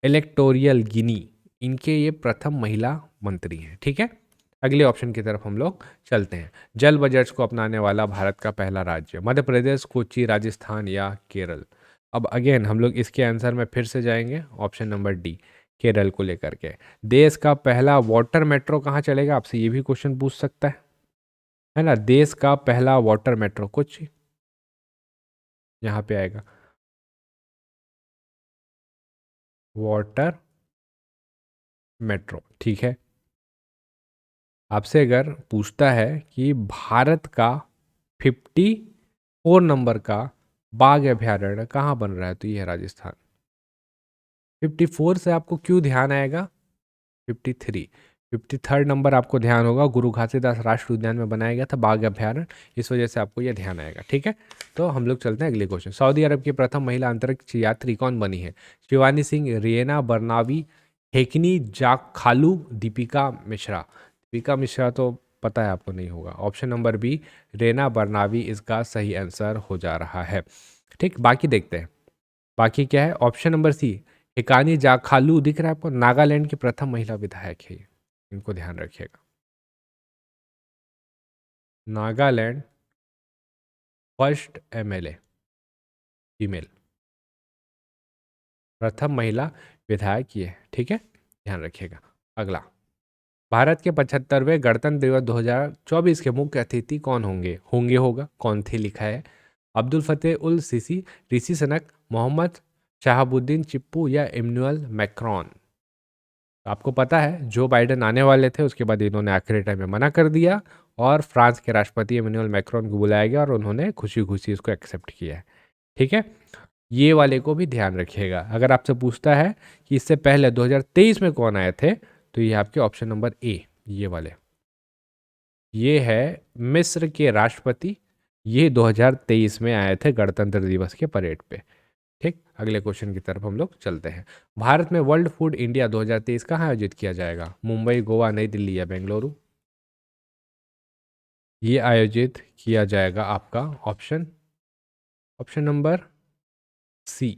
इलेक्टोरियल गिनी, इनके ये प्रथम महिला मंत्री हैं। ठीक है, अगले ऑप्शन की तरफ हम लोग चलते हैं। जल बजट्स को अपनाने वाला भारत का पहला राज्य? मध्य प्रदेश, कोच्चि, राजस्थान या केरल? अब अगेन हम लोग इसके आंसर में फिर से जाएंगे, ऑप्शन नंबर डी, केरल को लेकर के। देश का पहला वाटर मेट्रो कहाँ चलेगा? आपसे ये भी क्वेश्चन पूछ सकता है ना। देश का पहला वाटर मेट्रो कोच्चि, यहाँ पे आएगा वाटर मेट्रो। ठीक है, आपसे अगर पूछता है कि भारत का 54 नंबर का बाघ अभ्यारण्य कहाँ बन रहा है, तो ये है राजस्थान। 54 से आपको क्यों ध्यान आएगा? 53, 53rd नंबर आपको ध्यान होगा, गुरु घासीदास राष्ट्रीय उद्यान में बनाया गया था बाघ अभ्यारण्य, इस वजह से आपको यह ध्यान आएगा। ठीक है, तो हम लोग चलते हैं अगले क्वेश्चन। सऊदी अरब की प्रथम महिला अंतरिक्ष यात्री कौन बनी है? शिवानी सिंह, रियना बरनावी, हेकनी जाक खालू, दीपिका मिश्रा? दीपिका मिश्रा तो पता है आपको, नहीं होगा। ऑप्शन नंबर बी, रेना बरनावी इसका सही आंसर हो जा रहा है। ठीक, बाकी देखते हैं, बाकी क्या है। ऑप्शन नंबर सी, हिकानी जाखालू दिख रहा है आपको, नागालैंड की प्रथम महिला विधायक है ये, इनको ध्यान रखिएगा। नागालैंड फर्स्ट MLA फीमेल, प्रथम महिला विधायक ये है। ठीक है, ध्यान रखिएगा। अगला, भारत के 75वें गणतंत्र दिवस 2024 के मुख्य अतिथि कौन होंगे? होंगे होगा, कौन थे लिखा है। अब्दुल फतेह उल सीसी, ऋषि सनक, मोहम्मद शहाबुद्दीन चिप्पू या इमैनुअल मैक्रोन? आपको पता है जो बाइडेन आने वाले थे, उसके बाद इन्होंने आखिरी टाइम में मना कर दिया और फ्रांस के राष्ट्रपति इमैनुअल मैक्रोन को बुलाया गया और उन्होंने खुशी खुशी इसको एक्सेप्ट किया है। ठीक है, ये वाले को भी ध्यान रखिएगा। अगर आपसे पूछता है कि इससे पहले 2023 में कौन आए थे, तो ये आपके ऑप्शन नंबर ए, ये वाले, ये है मिस्र के राष्ट्रपति, ये 2023 में आए थे गणतंत्र दिवस के परेड पे। ठीक, अगले क्वेश्चन की तरफ हम लोग चलते हैं। भारत में वर्ल्ड फूड इंडिया 2023 कहाँ आयोजित किया जाएगा? मुंबई, गोवा, नई दिल्ली या बेंगलुरु? ये आयोजित किया जाएगा आपका ऑप्शन, ऑप्शन नंबर सी,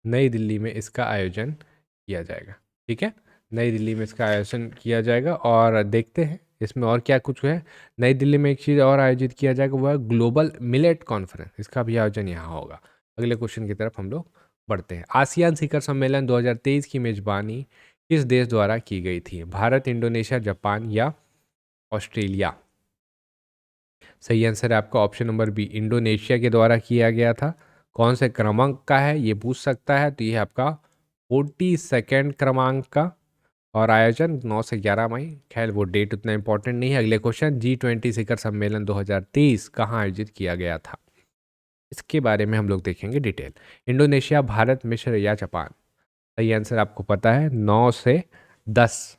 नई दिल्ली में इसका आयोजन किया जाएगा। ठीक है, नई दिल्ली में इसका आयोजन किया जाएगा और देखते हैं इसमें और क्या कुछ है। नई दिल्ली में एक चीज़ और आयोजित किया जाएगा, वह है ग्लोबल मिलेट कॉन्फ्रेंस, इसका भी आयोजन यहाँ होगा। अगले क्वेश्चन की तरफ हम लोग बढ़ते हैं। आसियान शिखर सम्मेलन 2023 की मेजबानी किस देश द्वारा की गई थी? भारत, इंडोनेशिया, जापान या ऑस्ट्रेलिया? सही आंसर है आपका ऑप्शन नंबर बी, इंडोनेशिया के द्वारा किया गया था। कौन से क्रमांक का है ये पूछ सकता है, तो ये है आपका 42nd क्रमांक का और आयोजन 9 से 11 मई। खैर वो डेट उतना इंपॉर्टेंट नहीं है। अगले क्वेश्चन, G20 शिखर सम्मेलन 2023 कहाँ आयोजित किया गया था? इसके बारे में हम लोग देखेंगे डिटेल। इंडोनेशिया, भारत, मिस्र या जापान? सही आंसर आपको पता है, 9 से 10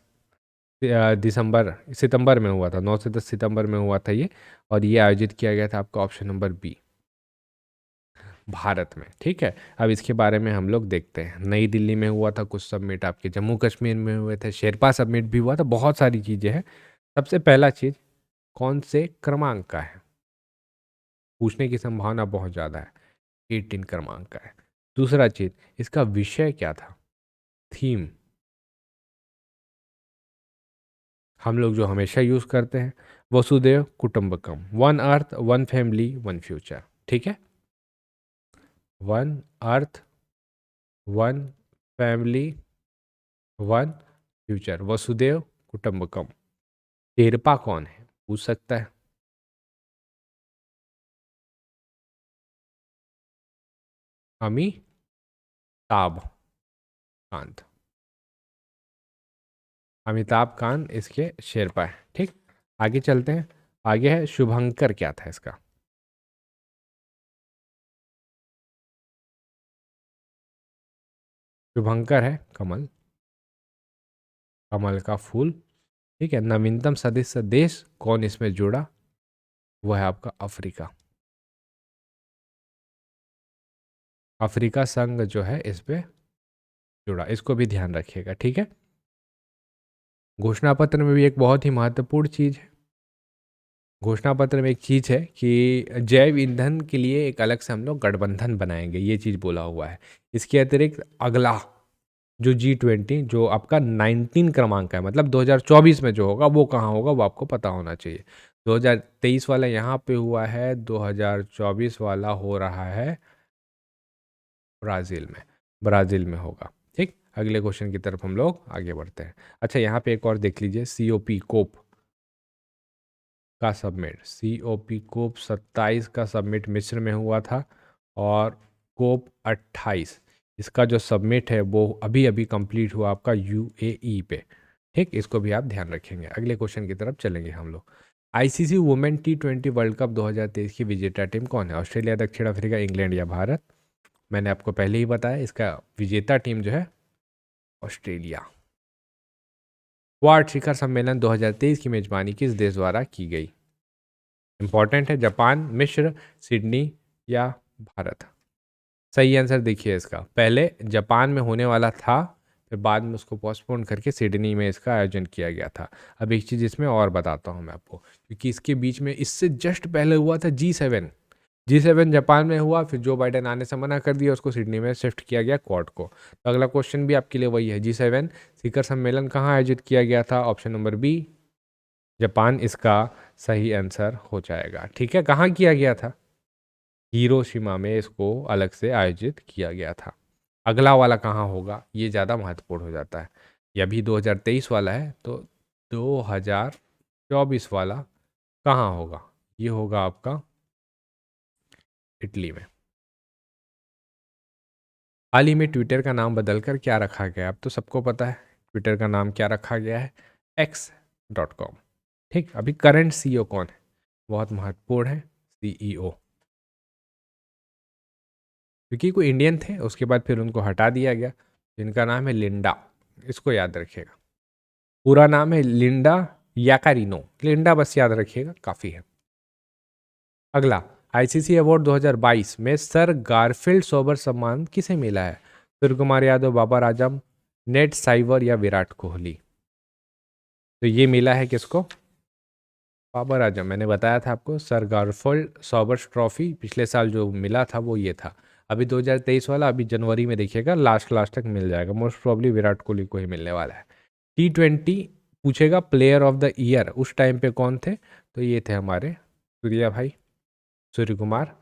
सितंबर में हुआ था, 9 से 10 सितंबर में हुआ था ये, और ये आयोजित किया गया था आपका ऑप्शन नंबर बी। भारत में। ठीक है, अब इसके बारे में हम लोग देखते हैं। नई दिल्ली में हुआ था कुछ सबमिट, आपके जम्मू कश्मीर में हुए थे, शेरपा सबमिट भी हुआ था, बहुत सारी चीज़ें हैं। सबसे पहला चीज़, कौन से क्रमांक का है, पूछने की संभावना बहुत ज़्यादा है। 18 क्रमांक का है। दूसरा चीज़, इसका विषय क्या था, थीम, हम लोग जो हमेशा यूज़ करते हैं, Vasudhaiva Kutumbakam, one earth one family one future. ठीक है, one earth one family one future, Vasudhaiva Kutumbakam. Sherpa कौन है, पूछ सकता है। अमिताभ कांत, अमिताभ कांत इसके शेरपा है। ठीक, आगे चलते हैं। आगे है शुभंकर, क्या था इसका, शुभंकर है कमल, कमल का फूल। ठीक है, नवीनतम सदस्य देश कौन इसमें जुड़ा, वो है आपका अफ्रीका। अफ्रीका संघ जो है इस पे जुड़ा, इसको भी ध्यान रखिएगा। ठीक है, घोषणा पत्र में भी एक बहुत ही महत्वपूर्ण चीज़ है। घोषणा पत्र में एक चीज़ है कि जैव ईंधन के लिए एक अलग से हम लोग गठबंधन बनाएंगे, ये चीज़ बोला हुआ है। इसके अतिरिक्त अगला जो G20 जो आपका 19 क्रमांक का है, मतलब 2024 में जो होगा वो कहाँ होगा, वो आपको पता होना चाहिए। 2023 वाला यहाँ पे हुआ है, 2024 वाला हो रहा है ब्राज़ील में, ब्राज़ील में होगा। ठीक, अगले क्वेश्चन की तरफ हम लोग आगे बढ़ते हैं। अच्छा, यहाँ पे एक और देख लीजिए, COP कोप का सबमिट, COP कोप 27 का सबमिट मिस्र में हुआ था, और कोप 28 इसका जो सबमिट है वो अभी अभी कंप्लीट हुआ आपका UAE पे। ठीक, इसको भी आप ध्यान रखेंगे। अगले क्वेश्चन की तरफ चलेंगे हम लोग। ICC women T20 world cup 2023 की विजेता टीम कौन है, ऑस्ट्रेलिया, दक्षिण अफ्रीका, इंग्लैंड या भारत। मैंने आपको पहले ही बताया, इसका विजेता टीम जो है ऑस्ट्रेलिया। क्वाड शिखर सम्मेलन 2023 की मेजबानी किस देश द्वारा की गई, इंपॉर्टेंट है, जापान, मिस्र, सिडनी या भारत। सही आंसर देखिए इसका, पहले जापान में होने वाला था, फिर बाद में उसको पोस्टपोन करके सिडनी में इसका आयोजन किया गया था। अब एक चीज़ इसमें और बताता हूँ मैं आपको, क्योंकि इसके बीच में इससे जस्ट पहले हुआ था G7 जापान में हुआ, फिर जो बाइडेन आने से मना कर दिया, उसको सिडनी में शिफ्ट किया गया क्वाड को। तो अगला क्वेश्चन भी आपके लिए वही है, G7 शिखर सम्मेलन कहाँ आयोजित किया गया था, ऑप्शन नंबर बी जापान इसका सही आंसर हो जाएगा। ठीक है, कहाँ किया गया था, हिरोशिमा में इसको अलग से आयोजित किया गया था। अगला वाला कहाँ होगा, ये ज़्यादा महत्वपूर्ण हो जाता है। ये अभी 2023 वाला है, तो 2024 वाला कहाँ होगा, ये होगा आपका इटली में। हाल ही में ट्विटर का नाम बदलकर क्या रखा गया है? अब तो सबको पता है ट्विटर का नाम क्या रखा गया है, x.com। ठीक, अभी करंट CEO कौन है, बहुत महत्वपूर्ण है, CEO, क्योंकि कोई इंडियन थे उसके बाद फिर उनको हटा दिया गया, जिनका नाम है लिंडा, इसको याद रखिएगा। पूरा नाम है लिंडा याकारिनो, लिंडा बस याद रखिएगा, काफ़ी है। अगला, ICC अवार्ड 2022 में सर गारफील्ड सोबर सम्मान किसे मिला है, सूर्य कुमार यादव, बाबर आजम, नेट साइवर या विराट कोहली। तो ये मिला है किसको, बाबर आजम। मैंने बताया था आपको, सर गारफील्ड सोबर्स ट्रॉफी पिछले साल जो मिला था वो ये था। अभी 2023 वाला अभी जनवरी में देखिएगा, लास्ट तक मिल जाएगा, मोस्ट प्रॉब्ली विराट कोहली को ही मिलने वाला है। T20 पूछेगा प्लेयर ऑफ द ईयर उस टाइम पे कौन थे, तो ये थे हमारे सूर्य कुमार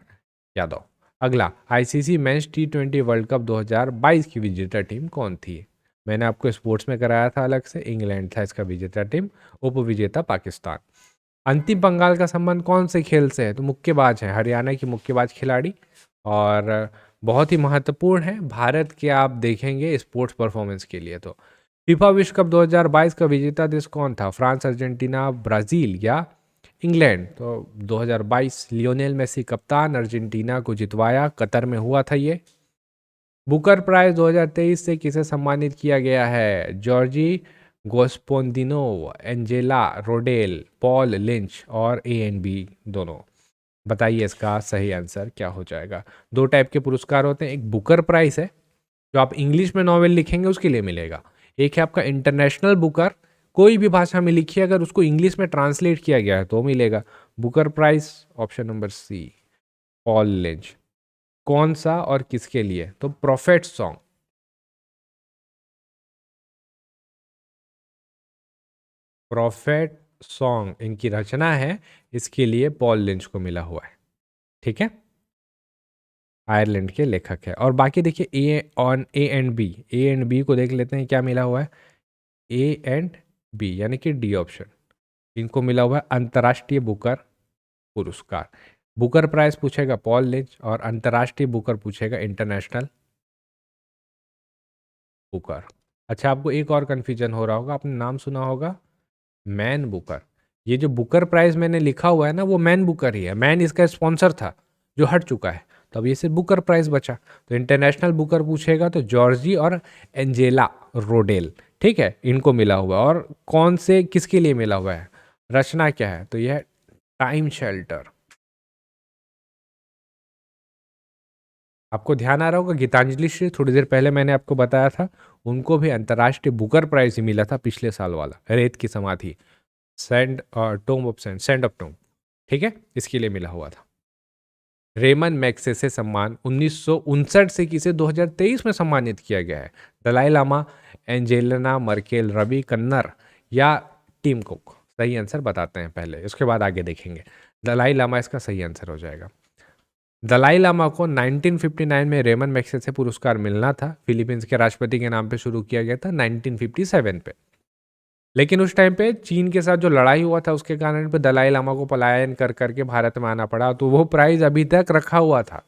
यादव। अगला, ICC mains T20 world cup 2022 की विजेता टीम कौन थी, मैंने आपको स्पोर्ट्स में कराया था अलग से, इंग्लैंड था इसका विजेता टीम, उपविजेता पाकिस्तान। अंतिम पंगाल का संबंध कौन से खेल से है, तो मुक्केबाज है, हरियाणा की मुक्केबाज खिलाड़ी, और बहुत ही महत्वपूर्ण है भारत के, आप देखेंगे स्पोर्ट्स परफॉर्मेंस के लिए। तो फीफा विश्व कप 2022 का विजेता देश कौन था, फ्रांस, अर्जेंटीना, ब्राज़ील या इंग्लैंड। तो 2022 लियोनेल मेसी कप्तान, अर्जेंटीना को जितवाया, कतर में हुआ था ये। बुकर प्राइज 2023 से किसे सम्मानित किया गया है, Georgy गोस्पोंदिनो, Angela Rodel, Paul lynch और A&B दोनों। बताइए इसका सही आंसर क्या हो जाएगा। दो टाइप के पुरस्कार होते हैं, एक बुकर प्राइज है जो आप इंग्लिश में नॉवेल लिखेंगे उसके लिए मिलेगा, एक है आपका इंटरनेशनल बुकर, कोई भी भाषा में लिखिए अगर उसको इंग्लिश में ट्रांसलेट किया गया है तो मिलेगा। Booker Prize option number C, Paul Lynch. कौन सा और किसके लिए? तो प्रोफेट सॉन्ग, प्रोफेट सॉन्ग इनकी रचना है, इसके लिए पॉल लिंच को मिला हुआ है। ठीक है, आयरलैंड के लेखक है। और बाकी देखिए ए एंड बी को देख लेते हैं क्या मिला हुआ है। ए एंड बी यानी कि डी ऑप्शन, इनको मिला हुआ है अंतर्राष्ट्रीय बुकर पुरस्कार। बुकर प्राइज पूछेगा पॉल लिंच और अंतर्राष्ट्रीय बुकर पूछेगा इंटरनेशनल बुकर। अच्छा, आपको एक और कंफ्यूजन हो रहा होगा, आपने नाम सुना होगा मैन बुकर। ये जो बुकर प्राइज मैंने लिखा हुआ है ना वो मैन बुकर ही है, मैन इसका स्पॉन्सर था जो हट चुका है, तो अब ये सिर्फ बुकर प्राइज बचा। तो इंटरनेशनल बुकर पूछेगा तो जॉर्जी और एंजेला रोडेल, ठीक है, इनको मिला हुआ है। और कौन से किसके लिए मिला हुआ है, रचना क्या है, तो यह है टाइम शेल्टर। आपको ध्यान आ रहा होगा गीतांजलि श्री थोड़ी देर पहले मैंने आपको बताया था, उनको भी अंतर्राष्ट्रीय बुकर प्राइज ही मिला था पिछले साल वाला, Ret ki Samadhi, sand tomb of sand of tomb, ठीक है, इसके लिए मिला हुआ था। रेमन मैग्सेसे सम्मान 1959 से किसे 2023 में सम्मानित किया गया है? दलाई लामा, एंजेलिना मर्केल, रवि कन्नर या टीम कुक? सही आंसर बताते हैं पहले, उसके बाद आगे देखेंगे। दलाई लामा इसका सही आंसर हो जाएगा। दलाई लामा को 1959 में रेमन मैग्सेसे पुरस्कार मिलना था, फिलीपींस के राष्ट्रपति के नाम पे शुरू किया गया था 1957 पे। लेकिन उस टाइम पे चीन के साथ जो लड़ाई हुआ था उसके कारण पे दलाई लामा को पलायन कर करके भारत में आना पड़ा, तो वो प्राइज अभी तक रखा हुआ था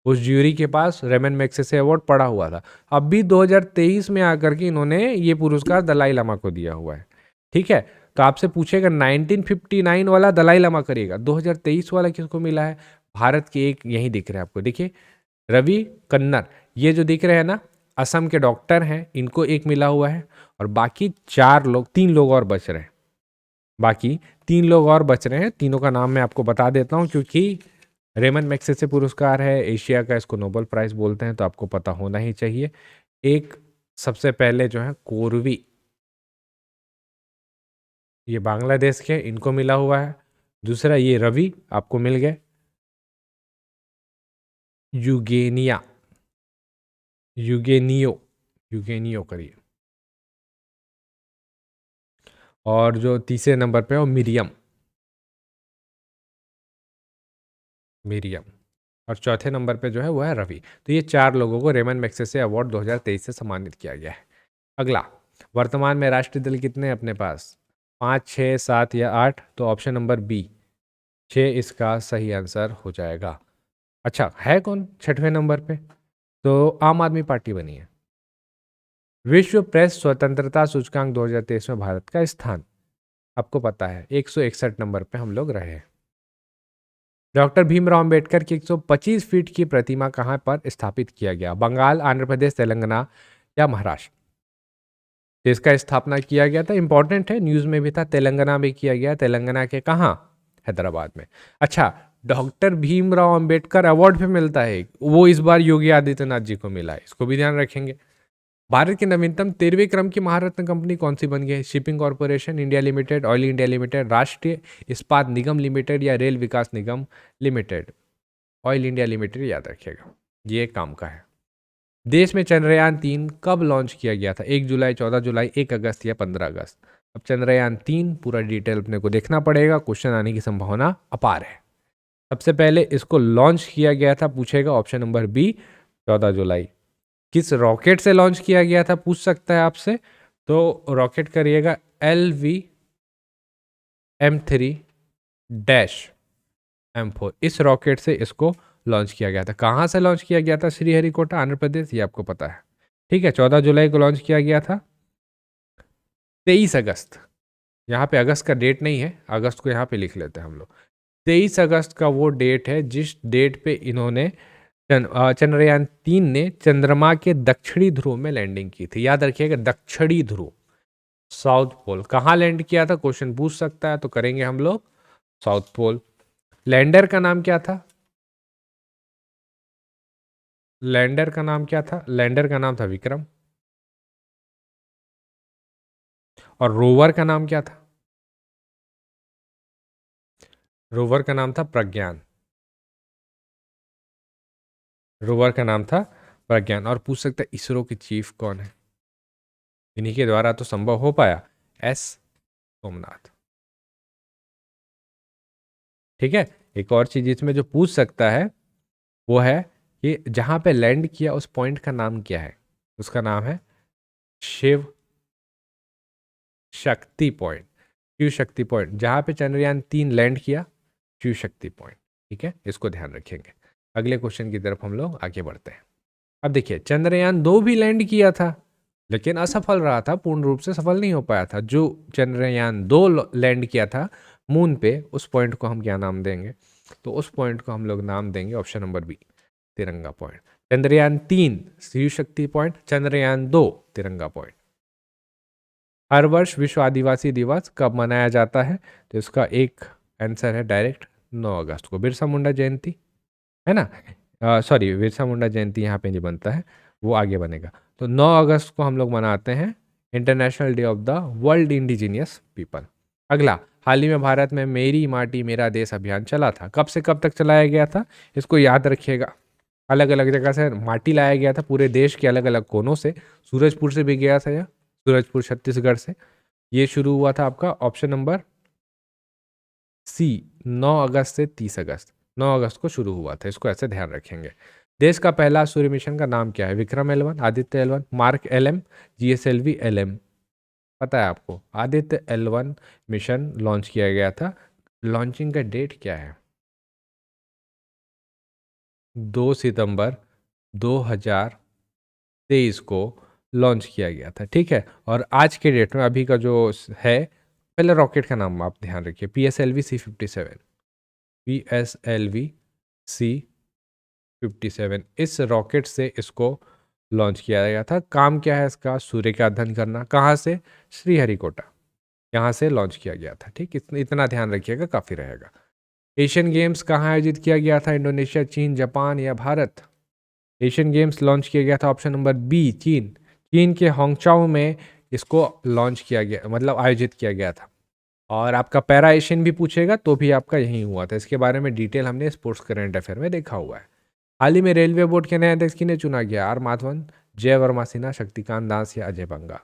उस ज्यूरी के पास, रेमन मैग्सेसे अवार्ड पड़ा हुआ था। अब भी 2023 में आकर के इन्होंने ये पुरस्कार दलाई लामा को दिया हुआ है। ठीक है, तो आपसे पूछेगा 1959 वाला दलाई लामा करेगा, 2023 वाला किसको मिला है? भारत के एक यही दिख रहे हैं आपको, देखिए रवि कन्नर, ये जो दिख रहे हैं ना, असम के डॉक्टर हैं, इनको एक मिला हुआ है। और बाकी चार लोग, तीन लोग और बच रहे हैं, बाकी तीन लोग और बच रहे हैं, तीनों का नाम मैं आपको बता देता हूँ क्योंकि रेमन मैग्सेसे पुरस्कार है, एशिया का इसको नोबेल प्राइज बोलते हैं, तो आपको पता होना ही चाहिए। एक सबसे पहले जो है कोरवी, ये बांग्लादेश के, इनको मिला हुआ है। दूसरा ये रवि आपको मिल गए, यूगेनिया, यूगेनियो, यूगेनियो करिए। और जो तीसरे नंबर पे है वो मिरियम, मिरियम। और चौथे नंबर पे जो है वो है रवि। तो ये चार लोगों को रेमन मैग्सेसे अवार्ड 2023 से सम्मानित किया गया है। अगला, वर्तमान में राष्ट्रीय दल कितने हैं अपने पास? 5, 6, 7 या 8? तो ऑप्शन नंबर बी 6 इसका सही आंसर हो जाएगा। अच्छा, है कौन छठवें नंबर पे? तो आम आदमी पार्टी बनी है। विश्व प्रेस स्वतंत्रता सूचकांक 2023 में भारत का स्थान आपको पता है, 161 नंबर पे हम लोग रहे हैं। डॉक्टर भीमराव अंबेडकर की 125 फीट की प्रतिमा कहाँ पर स्थापित किया गया? बंगाल, आंध्र प्रदेश, तेलंगाना या महाराष्ट्र? तो इसका स्थापना किया गया था, इंपॉर्टेंट है, न्यूज़ में भी था, तेलंगाना में किया गया। तेलंगाना के कहाँ? हैदराबाद में। अच्छा, डॉक्टर भीमराव अंबेडकर अवार्ड भी मिलता है, वो इस बार योगी आदित्यनाथ जी को मिला है, इसको भी ध्यान रखेंगे। भारत की नवीनतम 13वें क्रम की महारत्न कंपनी कौन सी बन गई है? Shipping corporation India limited, oil India limited, राष्ट्रीय इस्पात निगम लिमिटेड या रेल विकास निगम लिमिटेड? ऑयल इंडिया लिमिटेड याद रखिएगा, ये काम का है। देश में चंद्रयान 3 कब लॉन्च किया गया था? 1 जुलाई, 14 जुलाई, 1 अगस्त या 15 अगस्त? अब चंद्रयान 3 पूरा डिटेल अपने को देखना पड़ेगा, क्वेश्चन आने की संभावना अपार है। सबसे पहले इसको लॉन्च किया गया था, पूछेगा ऑप्शन नंबर बी 14 जुलाई। किस रॉकेट से लॉन्च किया गया था पूछ सकता है आपसे, तो रॉकेट करिएगा LV-M3-M4, इस रॉकेट से इसको लॉन्च किया गया था। कहाँ से लॉन्च किया गया था? श्रीहरिकोटा, आंध्र प्रदेश, ये आपको पता है। ठीक है, 14 जुलाई को लॉन्च किया गया था। 23 अगस्त, यहाँ पे अगस्त का डेट नहीं है, अगस्त को यहाँ पे लिख लेते हैं हम लोग। 23 अगस्त का वो डेट है जिस डेट पे इन्होंने चंद्रयान 3 ने चंद्रमा के दक्षिणी ध्रुव में लैंडिंग की थी। याद रखिएगा, दक्षिणी ध्रुव, साउथ पोल। कहाँ लैंड किया था क्वेश्चन पूछ सकता है, तो करेंगे हम लोग साउथ पोल। लैंडर का नाम क्या था? लैंडर का नाम क्या था? लैंडर का नाम था विक्रम। और रोवर का नाम क्या था? रोवर का नाम था प्रज्ञान। रोवर का नाम था प्रज्ञान। और पूछ सकते हैं इसरो के चीफ कौन है? इन्हीं के द्वारा तो संभव हो पाया, एस सोमनाथ। ठीक है। एक और चीज इसमें जो पूछ सकता है वो है कि जहां पे लैंड किया उस पॉइंट का नाम क्या है? उसका नाम है शिव शक्ति पॉइंट। शिव शक्ति पॉइंट जहां पे चंद्रयान 3 लैंड किया, शिव शक्ति पॉइंट। ठीक है, इसको ध्यान रखेंगे। अगले क्वेश्चन की तरफ हम लोग आगे बढ़ते हैं। अब देखिए, चंद्रयान 2 भी लैंड किया था लेकिन असफल रहा था, पूर्ण रूप से सफल नहीं हो पाया था। जो चंद्रयान 2 लैंड किया था मून पे, उस पॉइंट को हम क्या नाम देंगे? तो उस पॉइंट को हम लोग नाम देंगे ऑप्शन नंबर बी, तिरंगा पॉइंट। चंद्रयान 3 शिव शक्ति पॉइंट, चंद्रयान 2 तिरंगा पॉइंट। हर वर्ष विश्व आदिवासी दिवस कब मनाया जाता है? तो इसका एक आंसर है डायरेक्ट 9 अगस्त को, बिरसा मुंडा जयंती, है ना? सॉरी, बिरसा मुंडा जयंती यहाँ पे नहीं बनता है, वो आगे बनेगा। तो 9 अगस्त को हम लोग मनाते हैं international day of the world indigenous people. अगला, हाल ही में भारत में मेरी माटी मेरा देश अभियान चला था, कब से कब तक चलाया गया था? इसको याद रखिएगा। अलग अलग जगह से माटी लाया गया था, पूरे देश के अलग अलग कोनों से। सूरजपुर से भी गया था यह, सूरजपुर छत्तीसगढ़ से। ये शुरू हुआ था आपका ऑप्शन नंबर सी, 9 अगस्त से 30 अगस्त। 9 अगस्त को शुरू हुआ था, इसको ऐसे ध्यान रखेंगे। देश का पहला सूर्य मिशन का नाम क्या है? Vikram L1, Aditya L1, mark LM, GSLV LM। पता है आपको? आदित्य L1 मिशन लॉन्च किया गया था। लॉन्चिंग का डेट क्या है? 2 सितंबर 2023 को लॉन्च किया गया था। ठीक है। और आज के डेट में अभी का जो है, पहले रॉकेट का नाम आप ध्यान रखिए, PSLV-C57। PSLV-C57, इस रॉकेट से इसको लॉन्च किया गया था। काम क्या है इसका? सूर्य का अध्ययन करना। कहाँ से? श्रीहरिकोटा, यहाँ से लॉन्च किया गया था। ठीक, इतना ध्यान रखिएगा, काफ़ी रहेगा। एशियन गेम्स कहाँ आयोजित किया गया था? इंडोनेशिया, चीन, जापान या भारत? एशियन गेम्स लॉन्च किया गया था ऑप्शन नंबर बी, चीन। चीन के होंगचाओ में इसको लॉन्च किया गया, मतलब आयोजित किया गया था। और आपका पैरा एशियन भी पूछेगा तो भी आपका यही हुआ था। इसके बारे में डिटेल हमने स्पोर्ट्स करंट अफेयर में देखा हुआ है। हाल ही में रेलवे बोर्ड के नए अध्यक्ष किन्हें चुना गया? आर माधवन, जय वर्मा सिन्हा, शक्तिकांत दास या अजय बंगा?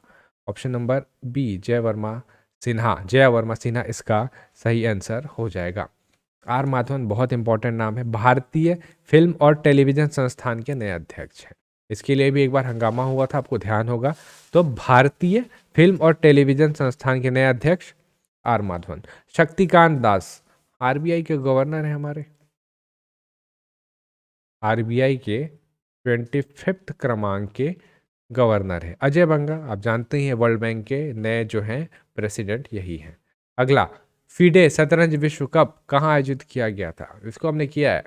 ऑप्शन नंबर बी, जय वर्मा सिन्हा। जय वर्मा सिन्हा इसका सही आंसर हो जाएगा। आर माधवन बहुत इंपॉर्टेंट नाम है, भारतीय फिल्म और टेलीविजन संस्थान के नए अध्यक्ष हैं। इसके लिए भी एक बार हंगामा हुआ था, आपको ध्यान होगा। तो भारतीय फिल्म और टेलीविजन संस्थान के नए अध्यक्ष आर माधवन। शक्तिकांत दास आरबीआई के गवर्नर हैं हमारे। आरबीआई के 25th क्रमांक के गवर्नर है। अजय बंगा आप जानते ही हैं, वर्ल्ड बैंक के नए जो हैं प्रेसिडेंट यही हैं। अगला, फीडे शतरंज विश्व कप कहाँ आयोजित किया गया था? इसको हमने किया है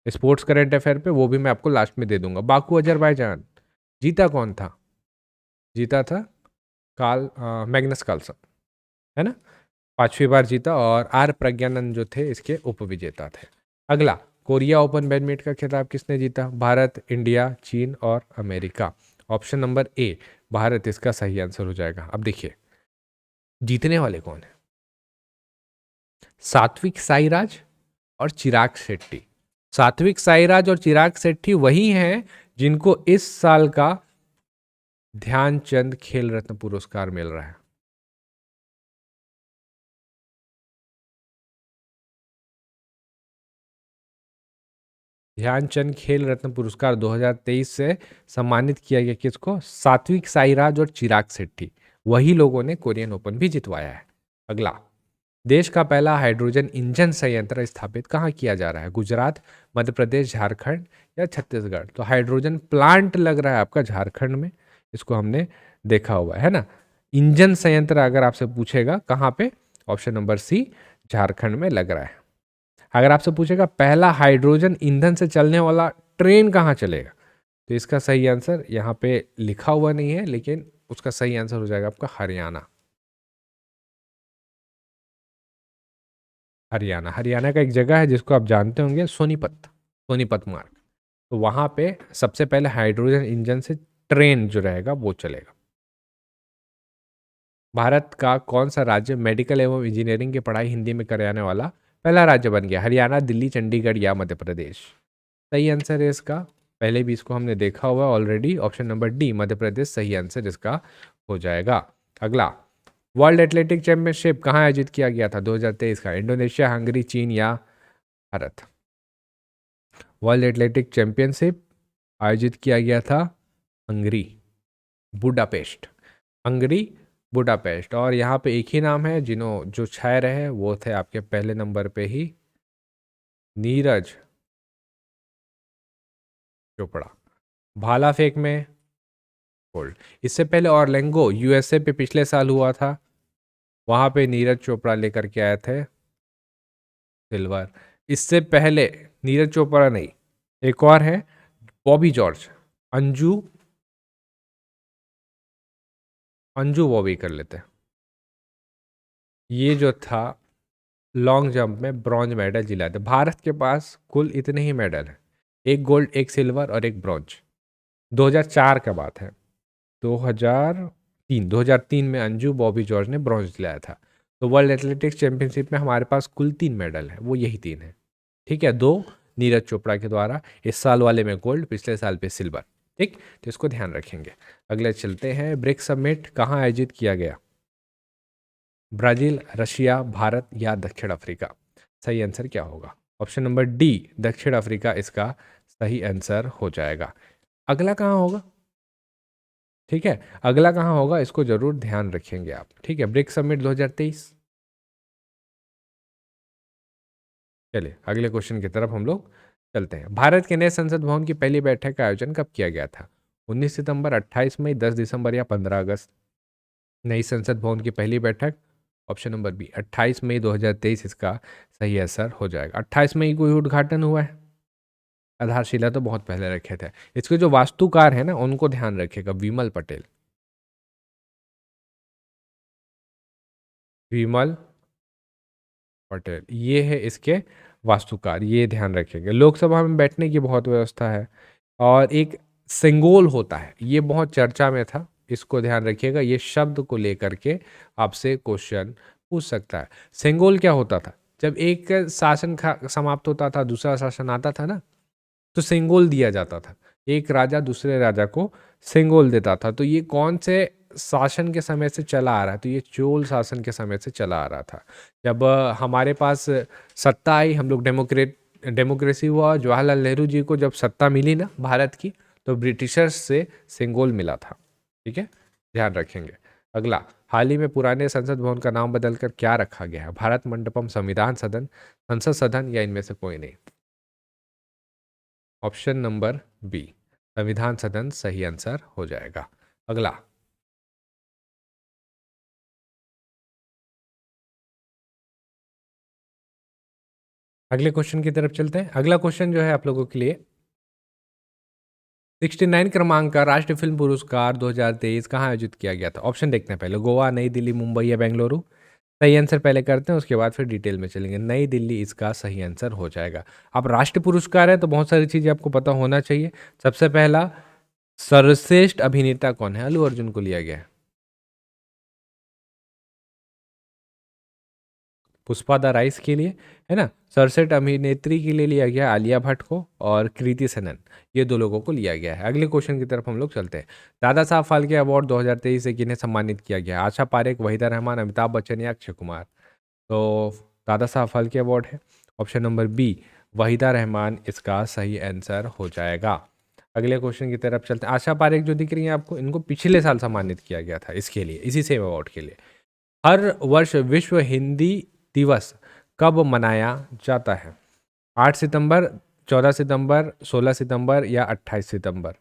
स्पोर्ट्स करंट अफेयर पे, वो भी मैं आपको लास्ट में दे दूंगा। Baku Azerbaijan. जीता कौन था? जीता था मैग्नस कार्लसन, है ना? 5वीं बार जीता। और आर प्रज्ञानंद जो थे इसके उपविजेता थे। अगला, कोरिया ओपन बैडमिंटन का खिताब किसने जीता? भारत, इंडिया, चीन और अमेरिका? ऑप्शन नंबर ए, भारत इसका सही आंसर हो जाएगा। अब देखिए, जीतने वाले कौन है? सात्विक साईराज और चिराग शेट्टी। सात्विक साईराज और चिराग शेट्टी वही हैं जिनको इस साल का ध्यानचंद खेल रत्न पुरस्कार मिल रहा है। ध्यानचंद खेल रत्न पुरस्कार 2023 से सम्मानित किया गया किसको? सात्विक साईराज और चिराग शेट्टी। वही लोगों ने कोरियन ओपन भी जितवाया है। अगला, देश का पहला हाइड्रोजन इंजन संयंत्र स्थापित कहाँ किया जा रहा है? गुजरात, मध्य प्रदेश, झारखंड या छत्तीसगढ़? तो हाइड्रोजन प्लांट लग रहा है आपका झारखंड में, इसको हमने देखा हुआ है ना। इंजन संयंत्र अगर आपसे पूछेगा कहाँ पे, ऑप्शन नंबर सी, झारखंड में लग रहा है। अगर आपसे पूछेगा पहला हाइड्रोजन ईंधन से चलने वाला ट्रेन कहाँ चलेगा, तो इसका सही आंसर यहाँ पे लिखा हुआ नहीं है, लेकिन उसका सही आंसर हो जाएगा आपका हरियाणा। हरियाणा, हरियाणा का एक जगह है जिसको आप जानते होंगे, सोनीपत, सोनीपत मार्ग। तो वहाँ पे सबसे पहले हाइड्रोजन इंजन से ट्रेन जो रहेगा वो चलेगा। भारत का कौन सा राज्य मेडिकल एवं इंजीनियरिंग की पढ़ाई हिंदी में कराने वाला पहला राज्य बन गया? हरियाणा, दिल्ली, चंडीगढ़ या मध्य प्रदेश? सही आंसर है इसका, पहले भी इसको हमने देखा हुआ already, option number D Madhya Pradesh सही आंसर इसका हो जाएगा। अगला, वर्ल्ड एथलेटिक चैंपियनशिप कहाँ आयोजित किया गया था 2023 का? इंडोनेशिया, हंगरी, चीन या भारत? वर्ल्ड एथलेटिक चैंपियनशिप आयोजित किया गया था हंगरी, बुडापेस्ट, हंगरी, बुडापेस्ट। और यहाँ पे एक ही नाम है, जो छाए रहे वो थे आपके पहले नंबर पे ही नीरज चोपड़ा। भाला फेंक में गोल्ड। इससे पहले ऑरलैंगो यूएसए पे पिछले साल हुआ था, वहां पे नीरज चोपड़ा लेकर के आए थे सिल्वर। इससे पहले नीरज चोपड़ा नहीं, एक और है बॉबी जॉर्ज, अंजू, अंजू बॉबी कर लेते हैं। ये जो था लॉन्ग जंप में ब्रॉन्ज मेडल जिलाते। भारत के पास कुल इतने ही मेडल हैं, एक गोल्ड, एक सिल्वर और एक ब्रॉन्ज। 2004 का बात है, 2003 में अंजू बॉबी जॉर्ज ने ब्रॉन्ज दिलाया था। तो वर्ल्ड एथलेटिक्स चैंपियनशिप में हमारे पास कुल 3 मेडल है, वो यही 3 है। ठीक है, 2 नीरज चोपड़ा के द्वारा, इस साल वाले में गोल्ड, पिछले साल पे सिल्वर। ठीक, तो इसको ध्यान रखेंगे। अगले चलते हैं, ब्रिक्स समिट कहाँ आयोजित किया गया? ब्राजील, रशिया, भारत या दक्षिण अफ्रीका? सही आंसर क्या होगा? ऑप्शन नंबर डी दक्षिण अफ्रीका इसका सही आंसर हो जाएगा। अगला कहाँ होगा? ठीक है, अगला कहाँ होगा इसको जरूर ध्यान रखेंगे आप। ठीक है, ब्रिक्स समिट 2023। चलिए अगले क्वेश्चन की तरफ हम लोग चलते हैं। भारत के नए संसद भवन की पहली बैठक का आयोजन कब किया गया था? 19 सितंबर, 28 मई, 10 दिसंबर या 15 अगस्त? नई संसद भवन की पहली बैठक, ऑप्शन नंबर बी 28 मई 2023 इसका सही आंसर हो जाएगा। 28 मई को ही उद्घाटन हुआ है, आधारशिला तो बहुत पहले रखे थे। इसके जो वास्तुकार है ना उनको ध्यान रखिएगा, विमल पटेल, विमल पटेल ये है इसके वास्तुकार, ये ध्यान रखेंगे। लोकसभा में बैठने की बहुत व्यवस्था है, और एक सेंगोल होता है, ये बहुत चर्चा में था, इसको ध्यान रखिएगा। ये शब्द को लेकर के आपसे क्वेश्चन पूछ सकता है। सेंगोल क्या होता था? जब एक शासन समाप्त होता था, दूसरा शासन आता था ना, तो सेंगोल दिया जाता था। एक राजा दूसरे राजा को सेंगोल देता था। तो ये कौन से शासन के समय से चला आ रहा है? तो ये चोल शासन के समय से चला आ रहा था। जब हमारे पास सत्ता आई, हम लोग डेमोक्रेसी हुआ, जवाहरलाल नेहरू जी को जब सत्ता मिली ना भारत की, तो ब्रिटिशर्स से सेंगोल मिला था। ठीक है, ध्यान रखेंगे। अगला, हाल ही में पुराने संसद भवन का नाम बदलकर क्या रखा गया है? भारत मंडपम, संविधान सदन, संसद सदन या इनमें से कोई नहीं? ऑप्शन नंबर बी संविधान सदन सही आंसर हो जाएगा। अगला, अगले क्वेश्चन की तरफ चलते हैं। अगला क्वेश्चन जो है आप लोगों के लिए, 69 क्रमांक का राष्ट्रीय फिल्म पुरस्कार 2023 कहाँ आयोजित किया गया था? ऑप्शन देखते हैं पहले, गोवा, नई दिल्ली, मुंबई या बेंगलुरु? सही आंसर पहले करते हैं, उसके बाद फिर डिटेल में चलेंगे। नई दिल्ली इसका सही आंसर हो जाएगा। अब राष्ट्रीय पुरस्कार है तो बहुत सारी चीज़ें आपको पता होना चाहिए। सबसे पहला, सर्वश्रेष्ठ अभिनेता कौन है? अल्लू अर्जुन को लिया गया है। पुष्पा द राइस के लिए, है ना, सर्वश्रेष्ठ अभिनेत्री के लिए लिया गया आलिया भट्ट को, और कृति सेनन, ये 2 लोगों को लिया गया है। अगले क्वेश्चन की तरफ हम लोग चलते हैं। दादा साहब फाल्के अवार्ड 2023 से किन्हें सम्मानित किया गया? आशा पारेख, वहीदा रहमान, अमिताभ बच्चन या अक्षय कुमार? तो दादा साहब फाल्के अवार्ड है, option number B Waheeda Rehman इसका सही आंसर हो जाएगा। अगले क्वेश्चन की तरफ चलते हैं। आशा पारेख जो दिख रही है आपको, इनको पिछले साल सम्मानित किया गया था इसके लिए, इसी सेम अवार्ड के लिए। हर वर्ष विश्व हिंदी दिवस कब मनाया जाता है? 8 सितंबर, 14 सितंबर, 16 सितंबर या 28 सितंबर?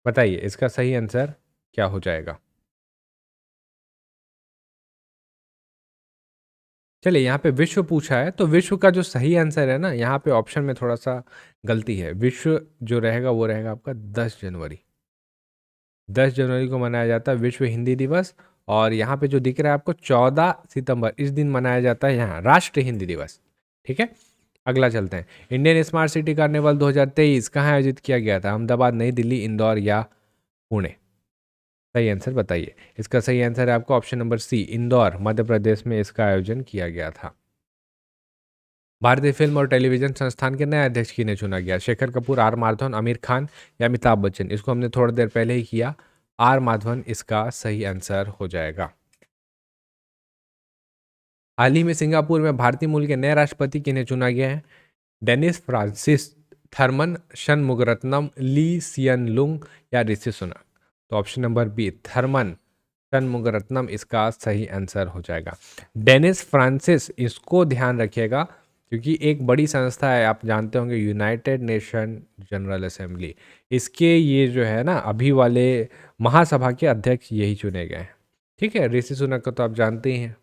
बताइए इसका सही आंसर क्या हो जाएगा। चलिए, यहाँ पे विश्व पूछा है, तो विश्व का जो सही आंसर है ना, यहाँ पे ऑप्शन में थोड़ा सा गलती है। विश्व जो रहेगा वो रहेगा आपका 10 जनवरी। 10 जनवरी को मनाया जाता है विश्व हिंदी दिवस, और यहाँ पे जो दिख रहा है आपको 14 सितंबर इस दिन मनाया जाता है यहाँ राष्ट्रीय हिंदी दिवस। ठीक है, अगला चलते हैं। इंडियन स्मार्ट सिटी कार्निवल 2023 कहाँ आयोजित किया गया था? अहमदाबाद, नई दिल्ली, इंदौर या पुणे? सही आंसर बताइए। इसका सही आंसर है आपका ऑप्शन नंबर सी, इंदौर, मध्य प्रदेश में इसका आयोजन किया गया था। भारतीय फिल्म और टेलीविजन संस्थान के नए अध्यक्ष किन्हें चुना गया? शेखर कपूर, आर माधवन, आमिर खान या अमिताभ बच्चन? इसको हमने थोड़ी देर पहले ही किया। आर माधवन इसका सही आंसर हो जाएगा। हाल ही में सिंगापुर में भारतीय मूल के नए राष्ट्रपति किन्हें चुना गया है? Dennis Francis, Tharman Shanmugaratnam, Lee Hsien Loong या ऋषि सुनक? तो option number B, Tharman Shanmugaratnam इसका सही आंसर हो जाएगा। डेनिस फ्रांसिस, इसको ध्यान रखिएगा क्योंकि एक बड़ी संस्था है, आप जानते होंगे, यूनाइटेड नेशन जनरल असेंबली, इसके ये जो है ना अभी वाले महासभा के अध्यक्ष यही चुने गए हैं। ठीक है, ऋषि सुनक को तो आप जानते ही हैं।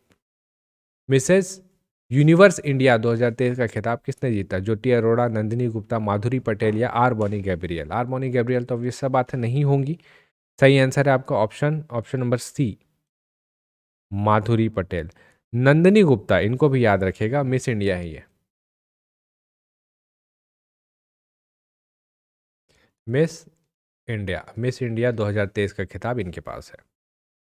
मिसेस यूनिवर्स इंडिया 2023 का खिताब किसने जीता? ज्योति अरोड़ा, नंदिनी गुप्ता, माधुरी पटेल या R Bonney Gabriel? R Bonney Gabriel तो ऑब्वियस सा बात है नहीं होंगी। सही आंसर है आपका option number C, Madhuri Patel. Nandini Gupta, इनको भी याद रखेगा, मिस इंडिया है ये। मिस इंडिया 2023 का खिताब इनके पास है।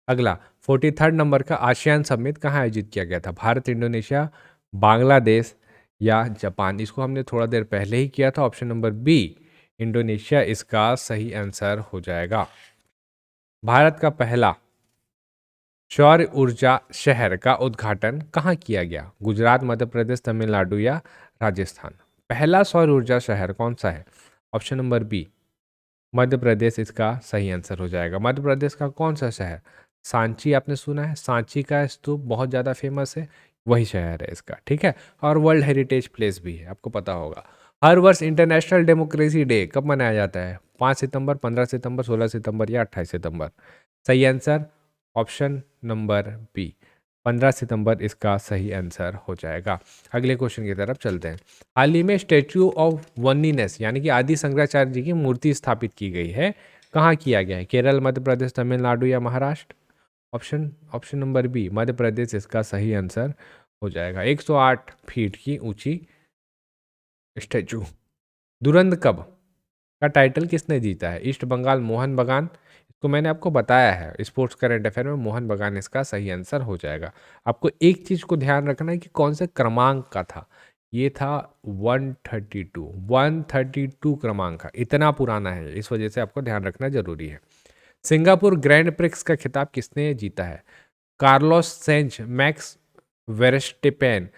अगला 43rd नंबर का आसियान समिट कहाँ आयोजित किया गया था? भारत, इंडोनेशिया, बांग्लादेश या जापान? इसको हमने थोड़ा देर पहले ही किया था। ऑप्शन नंबर बी, इंडोनेशिया इसका सही आंसर हो जाएगा। भारत का पहला सौर ऊर्जा शहर का उद्घाटन कहाँ किया गया? गुजरात, मध्य प्रदेश, तमिलनाडु या राजस्थान? पहला सौर ऊर्जा शहर कौन सा है? Option number B, Madhya Pradesh इसका सही आंसर हो जाएगा। मध्य प्रदेश का कौन सा शहर? सांची, आपने सुना है, सांची का स्तूप बहुत ज़्यादा फेमस है, वही शहर है इसका। ठीक है, और वर्ल्ड हेरिटेज प्लेस भी है, आपको पता होगा। हर वर्ष इंटरनेशनल डेमोक्रेसी डे कब मनाया जाता है? 5 सितंबर, 15 सितंबर, 16 सितंबर या 28 सितंबर? सही आंसर ऑप्शन नंबर बी, 15 सितंबर इसका सही आंसर हो जाएगा। अगले क्वेश्चन की तरफ चलते हैं। हाल ही में स्टैच्यू ऑफ वनलीनेस यानी कि आदि शंकराचार्य जी की मूर्ति स्थापित की गई है, कहाँ किया गया है? केरल, मध्य प्रदेश, तमिलनाडु या Maharashtra? Option number B, Madhya Pradesh इसका सही आंसर हो जाएगा। 108 फीट की ऊंची स्टैचू। दुरंत कब का टाइटल किसने जीता है? ईस्ट बंगाल, मोहन बगान? इसको मैंने आपको बताया है स्पोर्ट्स करंट अफेयर में, मोहन बगान इसका सही आंसर हो जाएगा। आपको एक चीज को ध्यान रखना है कि कौन से क्रमांक का था। ये था 132 क्रमांक का, इतना पुराना है, इस वजह से आपको ध्यान रखना जरूरी है। सिंगापुर ग्रैंड प्रिक्स का खिताब किसने जीता है? कार्लोस सेंच, मैक्स वेरस्टेपेन,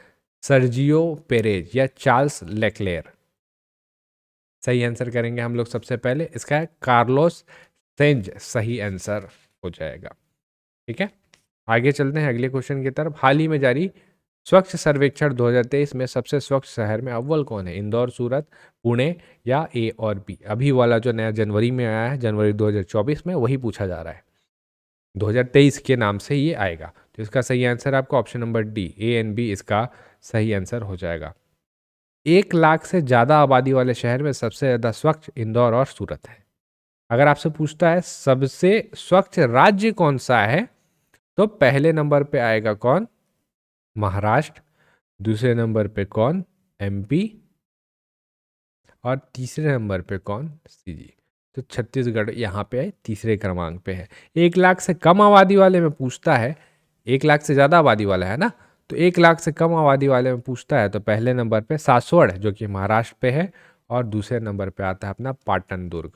सर्जियो पेरेज या चार्ल्स लेक्लेयर? सही आंसर करेंगे हम लोग सबसे पहले, इसका है कार्लोस सेंज सही आंसर हो जाएगा। ठीक है, आगे चलते हैं अगले क्वेश्चन की तरफ। हाल ही में जारी स्वच्छ सर्वेक्षण 2023 में सबसे स्वच्छ शहर में अव्वल कौन है? इंदौर, सूरत, पुणे या ए और बी? अभी वाला जो नया जनवरी में आया है, जनवरी 2024 में, वही पूछा जा रहा है। 2023 के नाम से ये आएगा, तो इसका सही आंसर आपका option number D, A and B इसका सही आंसर हो जाएगा। 1 लाख से ज़्यादा आबादी वाले शहर में सबसे ज़्यादा स्वच्छ इंदौर और सूरत है। अगर आपसे पूछता है सबसे स्वच्छ राज्य कौन सा है, तो पहले नंबर पे आएगा कौन? महाराष्ट्र। दूसरे नंबर पे कौन? एमपी। और तीसरे नंबर पे कौन? सीजी। तो छत्तीसगढ़ यहाँ पे तीसरे क्रमांक पे है। 1 लाख से कम आबादी वाले में पूछता है, 1 लाख से ज़्यादा आबादी वाला है ना, तो 1 लाख से कम आबादी वाले में पूछता है तो पहले नंबर पे सासवड़ जो कि महाराष्ट्र पे है, और दूसरे नंबर पे आता है अपना पाटन दुर्ग।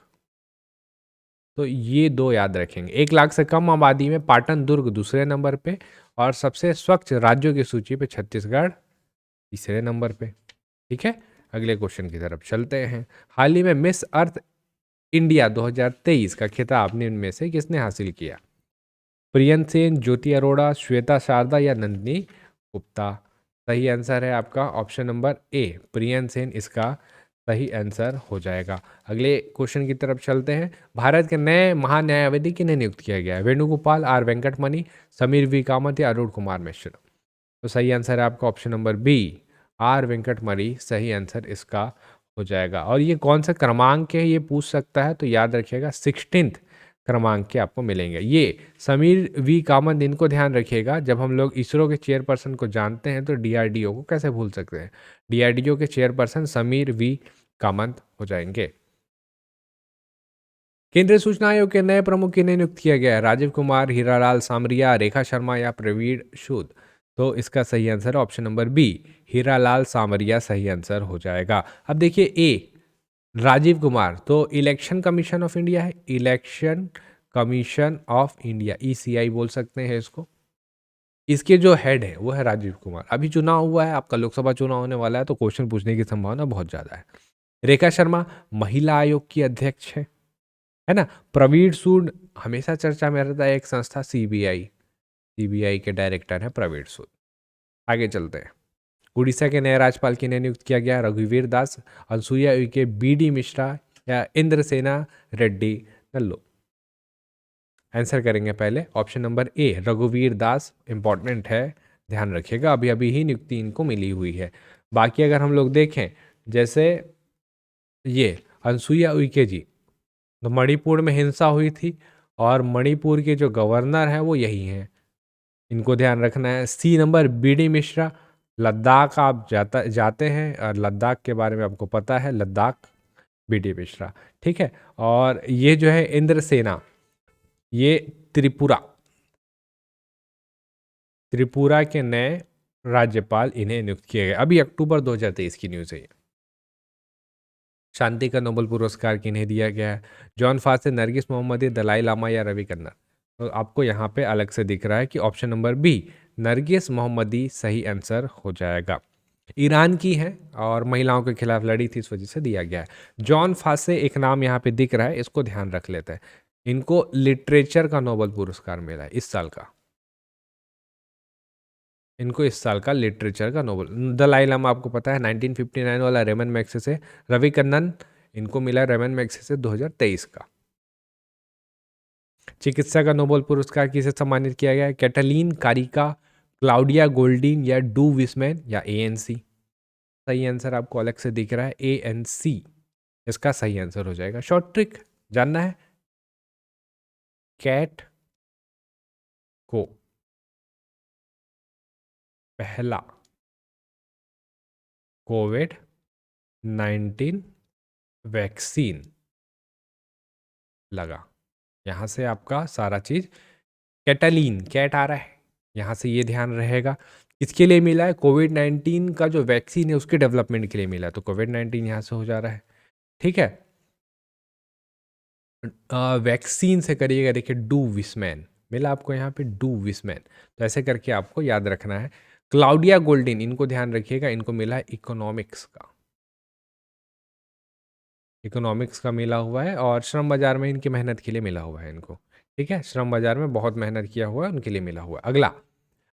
तो ये दो याद रखेंगे, 1 लाख से कम आबादी में पाटन दुर्ग दूसरे नंबर पे, और सबसे स्वच्छ राज्यों की सूची पे छत्तीसगढ़ तीसरे नंबर पे। ठीक है, अगले क्वेश्चन की तरफ चलते हैं। हाल ही में मिस अर्थ इंडिया 2023 का खिताब निम्न में से किसने हासिल किया? प्रियन सेन, ज्योति अरोड़ा, श्वेता शारदा या नंदिनी गुप्ता? सही आंसर है आपका ऑप्शन नंबर ए, प्रियन सेन इसका सही आंसर हो जाएगा। अगले क्वेश्चन की तरफ चलते हैं। भारत के नए महान्यायवादी किन्हें नियुक्त किया गया है? वेणुगोपाल, आर वेंकटमणि, समीर वी कामत या अरुण कुमार मिश्र? तो सही आंसर है आपका ऑप्शन नंबर बी, आर वेंकटमणि सही आंसर इसका हो जाएगा। और ये कौन सा क्रमांक है ये पूछ सकता है, तो याद रखिएगा 16th क्रमांक के आपको मिलेंगे। ये समीर वी कामत, इनको ध्यान रखिएगा। जब हम लोग इसरो के चेयरपर्सन को जानते हैं तो डीआरडीओ को कैसे भूल सकते हैं। डीआरडीओ के चेयरपर्सन समीर वी कामत हो जाएंगे। केंद्रीय सूचना आयोग के नए प्रमुख किन्हें नियुक्त किया गया है? राजीव कुमार, हीरालाल सामरिया, रेखा शर्मा या प्रवीण सूद? तो इसका सही आंसर है option number B, Hiralal Samariya सही आंसर हो जाएगा। अब देखिए ए, राजीव कुमार तो इलेक्शन कमीशन ऑफ इंडिया है, election commission of India, ECI बोल सकते हैं इसको। इसके जो हेड है वो है राजीव कुमार। अभी चुनाव हुआ है, आपका लोकसभा चुनाव होने वाला है, तो क्वेश्चन पूछने की संभावना बहुत ज्यादा है। रेखा शर्मा महिला आयोग की अध्यक्ष है ना। प्रवीण सूद हमेशा चर्चा में रहता है, एक संस्था सीबीआई, सीबीआई के डायरेक्टर है प्रवीण सूद। आगे चलते हैं। उड़ीसा के नए राज्यपाल किन्हें नियुक्त किया गया? रघुवीर दास, अनसुईया उइके, बीडी मिश्रा या इंद्रसेना रेड्डी नल्लो? आंसर करेंगे पहले ऑप्शन नंबर ए, रघुवीर दास। इंपॉर्टेंट है, ध्यान रखिएगा, अभी अभी ही नियुक्ति इनको मिली हुई है। बाकी अगर हम लोग देखें, जैसे ये अनसुईया उइके जी, तो मणिपुर में हिंसा हुई थी और मणिपुर के जो गवर्नर हैं वो यही हैं, इनको ध्यान रखना है। C number BD Mishra, Ladakh आप जाते हैं और लद्दाख के बारे में आपको पता है, लद्दाख बीडी मिश्रा, ठीक है। और ये जो है इंद्रसेना, ये त्रिपुरा, त्रिपुरा के नए राज्यपाल इन्हें नियुक्त किए गए, अभी अक्टूबर 2023 की न्यूज़ है। शांति का नोबेल पुरस्कार किन्हें दिया गया है? जॉन फासे, नरगिस मोहम्मदी, दलाई लामा या रवि कन्नर? तो आपको यहाँ पे अलग से दिख रहा है कि ऑप्शन नंबर बी, नरगिस मोहम्मदी सही आंसर हो जाएगा। ईरान की है और महिलाओं के खिलाफ लड़ी थी, इस वजह से दिया गया है। जॉन फासे एक नाम यहाँ पे दिख रहा है, इसको ध्यान रख लेते हैं। इनको लिटरेचर का नोबेल पुरस्कार मिला है इस साल का, इनको इस साल का लिटरेचर का नोबेल। दलाई लामा आपको पता है 1959 वाला रेमन मैग्सेसे। रवि कन्नन, इनको मिला रेमन मैग्सेसे 2023 का। चिकित्सा का नोबेल पुरस्कार किसे सम्मानित किया गया है? कैटलीन कारिका, क्लाउडिया गोल्डिन या डू विस्मैन या एएनसी? सही आंसर आपको अलग से दिख रहा है, एएनसी इसका सही आंसर हो जाएगा। शॉर्ट ट्रिक जानना है, कैट को पहला कोविड-19 वैक्सीन लगा, यहाँ से आपका सारा चीज, कैटलीन, कैट आ रहा है यहाँ से, ये ध्यान रहेगा। इसके लिए मिला है, कोविड-19 का जो वैक्सीन है उसके डेवलपमेंट के लिए मिला है, तो कोविड-19 यहाँ से हो जा रहा है, ठीक है। वैक्सीन से करिएगा, देखिए डू विस्मैन मिला आपको यहाँ पे, डू विस्मैन, तो ऐसे करके आपको याद रखना है। क्लाउडिया गोल्डिन, इनको ध्यान रखिएगा, इनको मिला है इकोनॉमिक्स का, इकोनॉमिक्स का मिला हुआ है, और श्रम बाजार में इनकी मेहनत के लिए मिला हुआ है इनको, ठीक है। श्रम बाजार में बहुत मेहनत किया हुआ है, उनके लिए मिला हुआ है। अगला,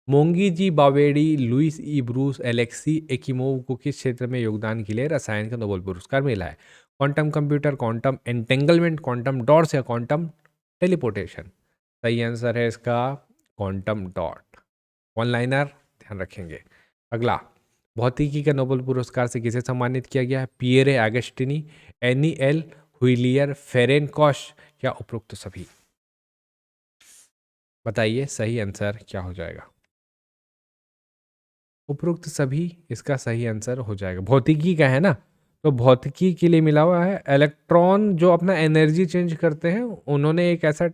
मोंगी जी बावेडी, लुइस ई ब्रूस, एलेक्सी एकिमोव को किस क्षेत्र में योगदान के लिए रसायन का नोबेल पुरस्कार मिला है? Quantum computer, quantum entanglement, quantum dots या क्वांटम टेलीपोर्टेशन? सही आंसर है इसका क्वांटम डॉट। वन लाइनर ध्यान रखेंगे। अगला, भौतिकी का नोबेल पुरस्कार से किसे सम्मानित किया गया है? पियरे एगस्टिनी, एनी एल हुइलियर, फेरेनकॉश या उपरोक्त सभी? बताइए सही आंसर क्या हो जाएगा? उपरोक्त सभी इसका सही आंसर हो जाएगा। भौतिकी का है ना, तो भौतिकी के लिए मिला हुआ है इलेक्ट्रॉन जो अपना एनर्जी चेंज करते हैं, उन्होंने एक ऐसा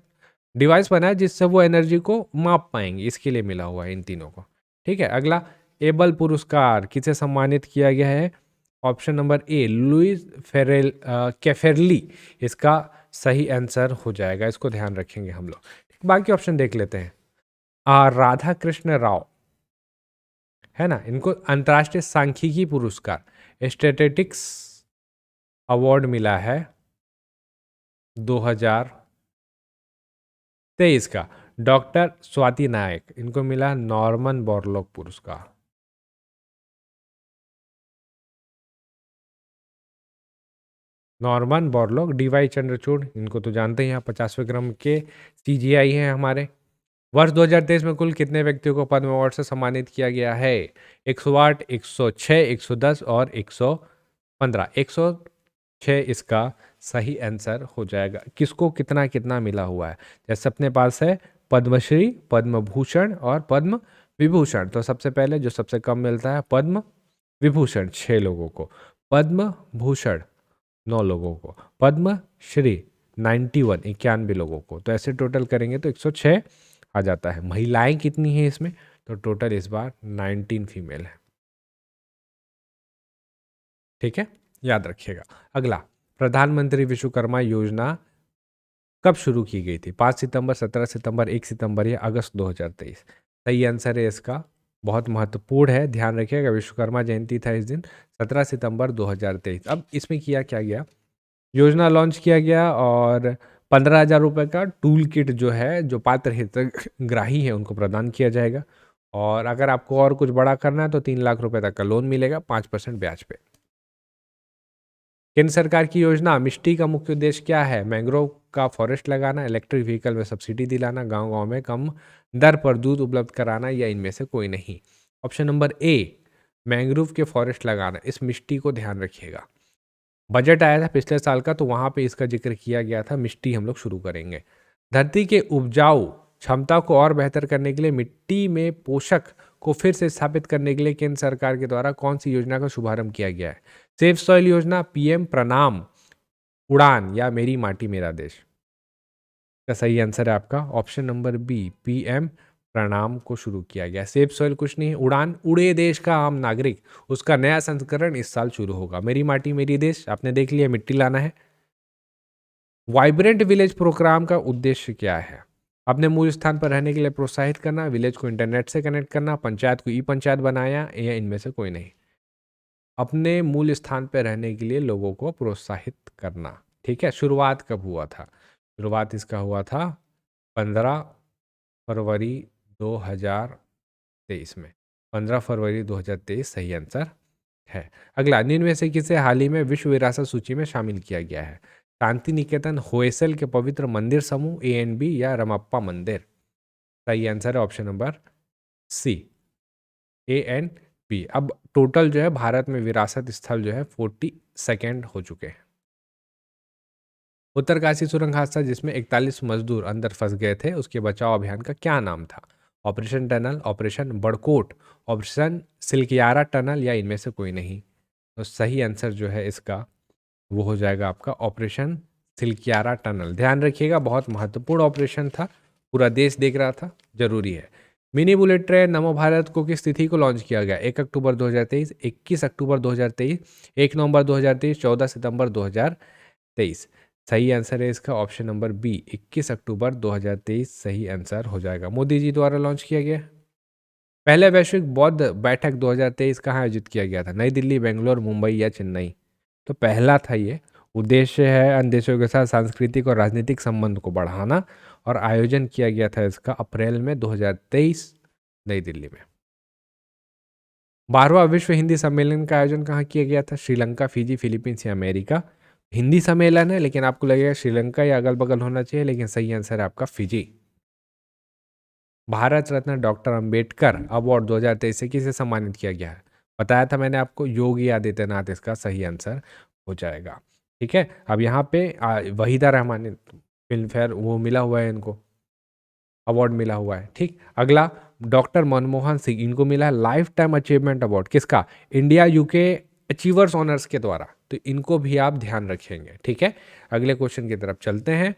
डिवाइस बनाया जिससे वो एनर्जी को माप पाएंगे, इसके लिए मिला हुआ है इन तीनों को, ठीक है। अगला, एबल पुरस्कार किसे सम्मानित किया गया है? ऑप्शन नंबर ए, लुइस फेरेल कैफेरली इसका सही आंसर हो जाएगा, इसको ध्यान रखेंगे हम लोग। बाकी ऑप्शन देख लेते हैं। राधा कृष्ण राव है ना, इनको अंतर्राष्ट्रीय सांख्यिकी पुरस्कार स्टैटिस्टिक्स अवार्ड मिला है 2023 का। डॉक्टर स्वाति नायक, इनको मिला नॉर्मन बोरलॉग पुरस्कार। नॉर्मन बोरलॉग, डीवाई चंद्रचूड़, इनको तो जानते ही हैं, 50वें क्रम के सीजीआई हैं हमारे। वर्ष 2023 में कुल कितने व्यक्तियों को पद्म अवार्ड से सम्मानित किया गया है? 108, 106, 110 और 115। 6 इसका सही आंसर हो जाएगा। किसको कितना कितना मिला हुआ है, जैसे अपने पास है पद्मश्री, पद्म भूषण और पद्म विभूषण। तो सबसे पहले जो सबसे कम मिलता है पद्म विभूषण 6 लोगों को, पद्म भूषण 9 लोगों को, पद्म श्री 91 लोगों को। तो ऐसे टोटल करेंगे तो 106 आ जाता है। महिलाएं कितनी हैं इसमें, तो टोटल इस बार 19 फीमेल है। ठीक है, याद रखिएगा। अगला, प्रधानमंत्री विश्वकर्मा योजना कब शुरू की गई थी, 5 सितंबर, 17 सितंबर, 1 सितंबर या अगस्त 2023? सही आंसर है इसका, बहुत महत्वपूर्ण है, ध्यान रखिएगा, विश्वकर्मा जयंती था इस दिन, 17 सितंबर 2023। अब इसमें किया क्या गया, योजना लॉन्च किया गया और 15,000 रुपये का टूल किट जो है, जो पात्र हितग्राही है उनको प्रदान किया जाएगा। और अगर आपको और कुछ बड़ा करना है तो 3 लाख रुपए तक का लोन मिलेगा 5% ब्याज पे। केंद्र सरकार की योजना मिष्टी का मुख्य उद्देश्य क्या है, मैंग्रोव का फॉरेस्ट लगाना, इलेक्ट्रिक व्हीकल में सब्सिडी दिलाना, गांव गांव में कम दर पर दूध उपलब्ध कराना, या इनमें से कोई नहीं? ऑप्शन नंबर ए, मैंग्रोव के फॉरेस्ट लगाना। इस मिष्टी को ध्यान रखिएगा, बजट आया था पिछले साल का तो वहां पे इसका जिक्र किया गया था, मिट्टी हम लोग शुरू करेंगे। धरती के उपजाऊ क्षमता को और बेहतर करने के लिए मिट्टी में पोषक को फिर से स्थापित करने के लिए केंद्र सरकार के द्वारा कौन सी योजना का शुभारंभ किया गया है? सेफ सॉइल योजना, पीएम प्रणाम, उड़ान या मेरी माटी मेरा देश? का सही आंसर है आपका ऑप्शन नंबर बी, पीएम प्रणाम को शुरू किया गया। सेफ सॉइल कुछ नहीं है, उड़ान, उड़े देश का आम नागरिक, उसका नया संस्करण इस साल शुरू होगा। मेरी माटी मेरी देश आपने देख लिया, मिट्टी लाना है। वाइब्रेंट विलेज प्रोग्राम का उद्देश्य क्या है? अपने मूल स्थान पर रहने के लिए प्रोत्साहित करना, विलेज को इंटरनेट से कनेक्ट करना, पंचायत को ई पंचायत बनाया, या इनमें से कोई नहीं? अपने मूल स्थान पर रहने के लिए लोगों को प्रोत्साहित करना। ठीक है, शुरुआत कब हुआ था? शुरुआत इसका हुआ था 15 फरवरी 2023 में। 15 फरवरी 2023 सही आंसर है। अगला, निम्न में से किसे हाल ही में विश्व विरासत सूची में शामिल किया गया है? शांति निकेतन, होयसल के पवित्र मंदिर समूह, ANB या रमप्पा मंदिर? सही आंसर है ऑप्शन नंबर सी, ANB। अब टोटल जो है भारत में विरासत स्थल जो है 42 हो चुके हैं। उत्तरकाशी सुरंग हादसा जिसमें 41 मजदूर अंदर फंस गए थे, उसके बचाव अभियान का क्या नाम था? Operation tunnel, operation Barkot, operation Silkyara tunnel, या इनमें से कोई नहीं? तो सही आंसर जो है इसका वो हो जाएगा आपका ऑपरेशन सिल्कियारा टनल। ध्यान रखिएगा, बहुत महत्वपूर्ण ऑपरेशन था, पूरा देश देख रहा था, जरूरी है। मिनी बुलेट ट्रेन नमो भारत को किस तिथि को लॉन्च किया गया? 1 अक्टूबर 2023, 21 अक्टूबर 2023, 1 नवंबर 2023, 14 सितंबर 2023? सही आंसर है इसका ऑप्शन नंबर बी, 21 अक्टूबर 2023 सही आंसर हो जाएगा। मोदी जी द्वारा लॉन्च किया गया। पहले वैश्विक बौद्ध बैठक 2023 कहाँ आयोजित किया गया था? नई दिल्ली, बेंगलोर, मुंबई या चेन्नई? तो पहला था ये। उद्देश्य है अन्य देशों के साथ सांस्कृतिक और राजनीतिक संबंध को बढ़ाना, और आयोजन किया गया था इसका अप्रैल में 2023 नई दिल्ली में। 12वां विश्व हिंदी सम्मेलन का आयोजन कहाँ किया गया था? श्रीलंका, फिजी, फिलीपींस या अमेरिका? हिंदी सम्मेलन है, लेकिन आपको लगेगा श्रीलंका या अगल बगल होना चाहिए, लेकिन सही आंसर है आपका Fiji. Bharat Ratna doctor Ambedkar award 2023 से किसे सम्मानित किया गया है? बताया था मैंने आपको, योगी आदित्यनाथ इसका सही आंसर हो जाएगा। ठीक है, अब यहाँ पे वहीदा रहमान फिल्म फेयर वो मिला हुआ है, इनको अवार्ड मिला हुआ है। ठीक, अगला, डॉक्टर मनमोहन सिंह, इनको मिला है लाइफ टाइम अचीवमेंट अवार्ड, किसका? इंडिया यूके अचीवर्स ऑनर्स के द्वारा। तो इनको भी आप ध्यान रखेंगे। ठीक है, अगले क्वेश्चन की तरफ चलते हैं।